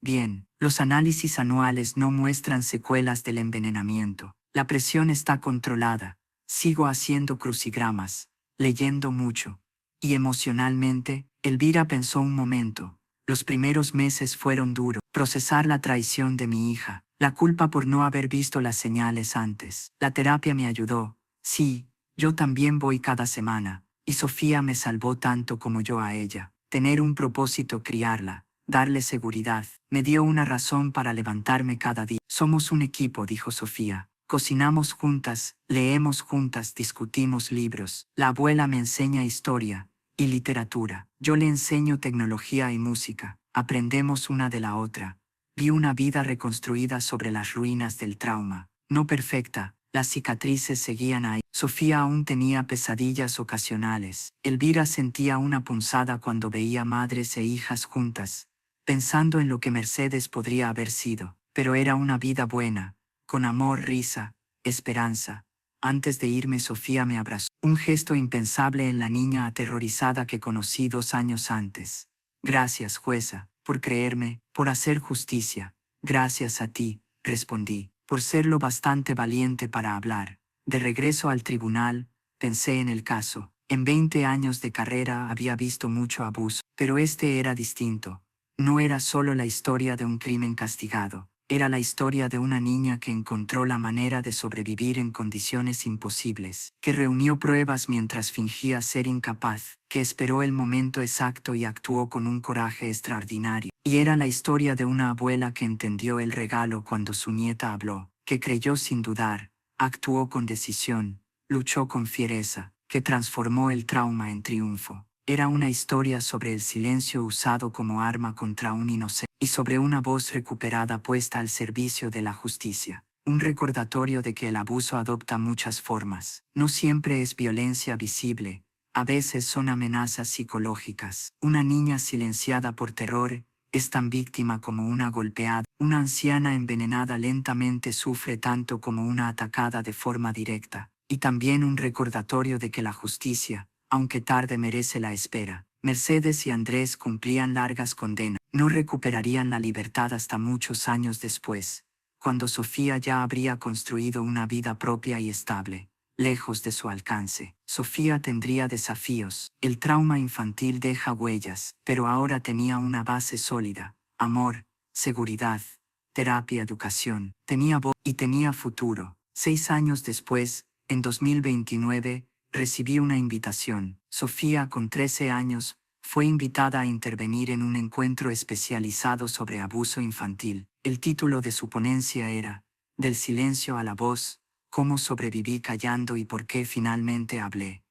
Bien, los análisis anuales no muestran secuelas del envenenamiento. La presión está controlada. Sigo haciendo crucigramas, leyendo mucho. Y emocionalmente, Elvira pensó un momento. Los primeros meses fueron duros. Procesar la traición de mi hija, la culpa por no haber visto las señales antes. La terapia me ayudó. Sí, yo también voy cada semana. Y Sofía me salvó tanto como yo a ella. Tener un propósito, criarla, darle seguridad, me dio una razón para levantarme cada día. Somos un equipo, dijo Sofía. Cocinamos juntas, leemos juntas, discutimos libros. La abuela me enseña historia y literatura. Yo le enseño tecnología y música. Aprendemos una de la otra. Vi una vida reconstruida sobre las ruinas del trauma. No perfecta, las cicatrices seguían ahí. Sofía aún tenía pesadillas ocasionales. Elvira sentía una punzada cuando veía madres e hijas juntas, pensando en lo que Mercedes podría haber sido. Pero era una vida buena, con amor, risa, esperanza. Antes de irme, Sofía me abrazó. Un gesto impensable en la niña aterrorizada que conocí 2 años antes. Gracias, jueza, por creerme, por hacer justicia. Gracias a ti, respondí, por ser lo bastante valiente para hablar. De regreso al tribunal, pensé en el caso. En 20 años de carrera había visto mucho abuso, pero este era distinto. No era solo la historia de un crimen castigado. Era la historia de una niña que encontró la manera de sobrevivir en condiciones imposibles, que reunió pruebas mientras fingía ser incapaz, que esperó el momento exacto y actuó con un coraje extraordinario. Y era la historia de una abuela que entendió el regalo cuando su nieta habló, que creyó sin dudar, actuó con decisión, luchó con fiereza, que transformó el trauma en triunfo. Era una historia sobre el silencio usado como arma contra un inocente y sobre una voz recuperada puesta al servicio de la justicia. Un recordatorio de que el abuso adopta muchas formas. No siempre es violencia visible, a veces son amenazas psicológicas. Una niña silenciada por terror es tan víctima como una golpeada. Una anciana envenenada lentamente sufre tanto como una atacada de forma directa. Y también un recordatorio de que la justicia, aunque tarde, merece la espera. Mercedes y Andrés cumplían largas condenas. No recuperarían la libertad hasta muchos años después, cuando Sofía ya habría construido una vida propia y estable, lejos de su alcance. Sofía tendría desafíos. El trauma infantil deja huellas, pero ahora tenía una base sólida: amor, seguridad, terapia, educación. Tenía voz y tenía futuro. 6 años después, en 2029, recibí una invitación. Sofía, con 13 años, fue invitada a intervenir en un encuentro especializado sobre abuso infantil. El título de su ponencia era Del silencio a la voz, cómo sobreviví callando y por qué finalmente hablé.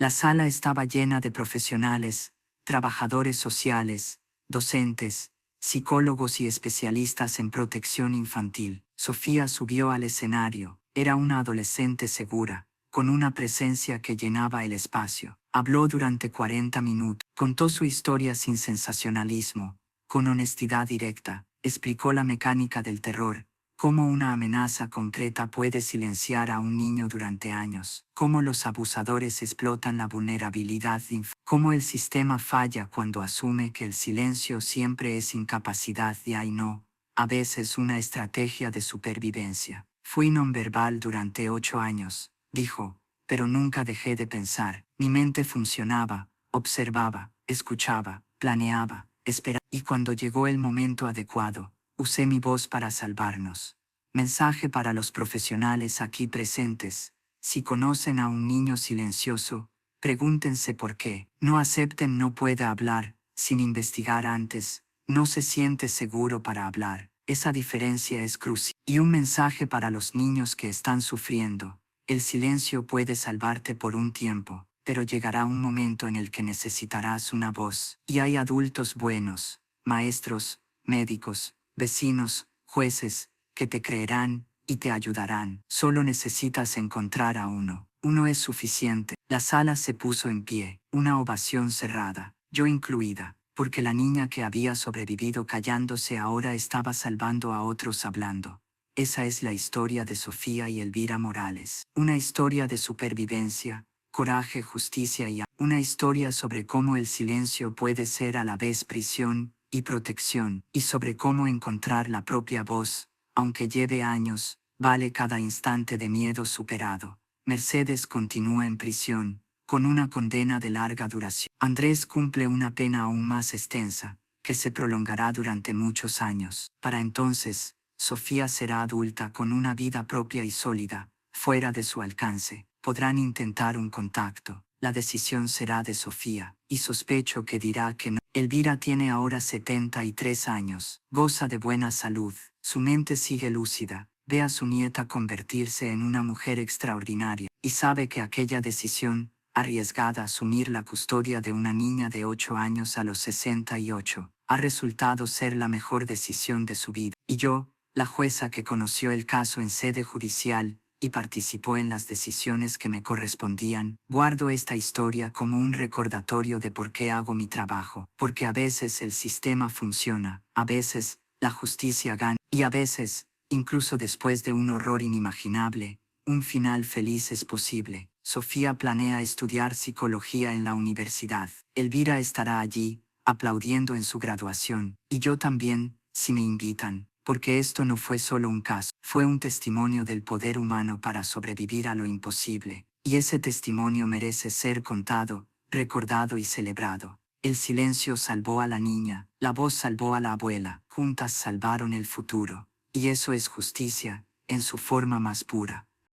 La sala estaba llena de profesionales, trabajadores sociales, docentes, psicólogos y especialistas en protección infantil. Sofía subió al escenario. Era una adolescente segura, con una presencia que llenaba el espacio. Habló durante 40 minutos, contó su historia sin sensacionalismo, con honestidad directa, explicó la mecánica del terror, cómo una amenaza concreta puede silenciar a un niño durante años, cómo los abusadores explotan la vulnerabilidad, cómo el sistema falla cuando asume que el silencio siempre es incapacidad y no, a veces una estrategia de supervivencia. Fui nonverbal durante 8 años, dijo, pero nunca dejé de pensar. Mi mente funcionaba, observaba, escuchaba, planeaba, esperaba. Y cuando llegó el momento adecuado, usé mi voz para salvarnos. Mensaje para los profesionales aquí presentes: si conocen a un niño silencioso, pregúntense por qué. No acepten no puede hablar, sin investigar antes. No se siente seguro para hablar. Esa diferencia es crucial. Y un mensaje para los niños que están sufriendo: el silencio puede salvarte por un tiempo, pero llegará un momento en el que necesitarás una voz. Y hay adultos buenos, maestros, médicos, vecinos, jueces, que te creerán y te ayudarán. Solo necesitas encontrar a uno. Uno es suficiente. La sala se puso en pie, una ovación cerrada, yo incluida, porque la niña que había sobrevivido callándose ahora estaba salvando a otros hablando. Esa es la historia de Sofía y Elvira Morales. Una historia de supervivencia, coraje, justicia y una historia sobre cómo el silencio puede ser a la vez prisión y protección, y sobre cómo encontrar la propia voz, aunque lleve años, vale cada instante de miedo superado. Mercedes continúa en prisión, con una condena de larga duración. Andrés cumple una pena aún más extensa, que se prolongará durante muchos años. Para entonces, Sofía será adulta con una vida propia y sólida, fuera de su alcance. Podrán intentar un contacto. La decisión será de Sofía, y sospecho que dirá que no. Elvira tiene ahora 73 años, goza de buena salud, su mente sigue lúcida, ve a su nieta convertirse en una mujer extraordinaria, y sabe que aquella decisión, arriesgada a asumir la custodia de una niña de 8 años a los 68, ha resultado ser la mejor decisión de su vida. Y yo, la jueza que conoció el caso en sede judicial, y participó en las decisiones que me correspondían, guardo esta historia como un recordatorio de por qué hago mi trabajo, porque a veces el sistema funciona, a veces la justicia gana, y a veces, incluso después de un horror inimaginable, un final feliz es posible. Sofía planea estudiar psicología en la universidad. Elvira estará allí, aplaudiendo en su graduación, y yo también, si me invitan. Porque esto no fue solo un caso, fue un testimonio del poder humano para sobrevivir a lo imposible, y ese testimonio merece ser contado, recordado y celebrado. El silencio salvó a la niña, la voz salvó a la abuela, juntas salvaron el futuro, y eso es justicia, en su forma más pura.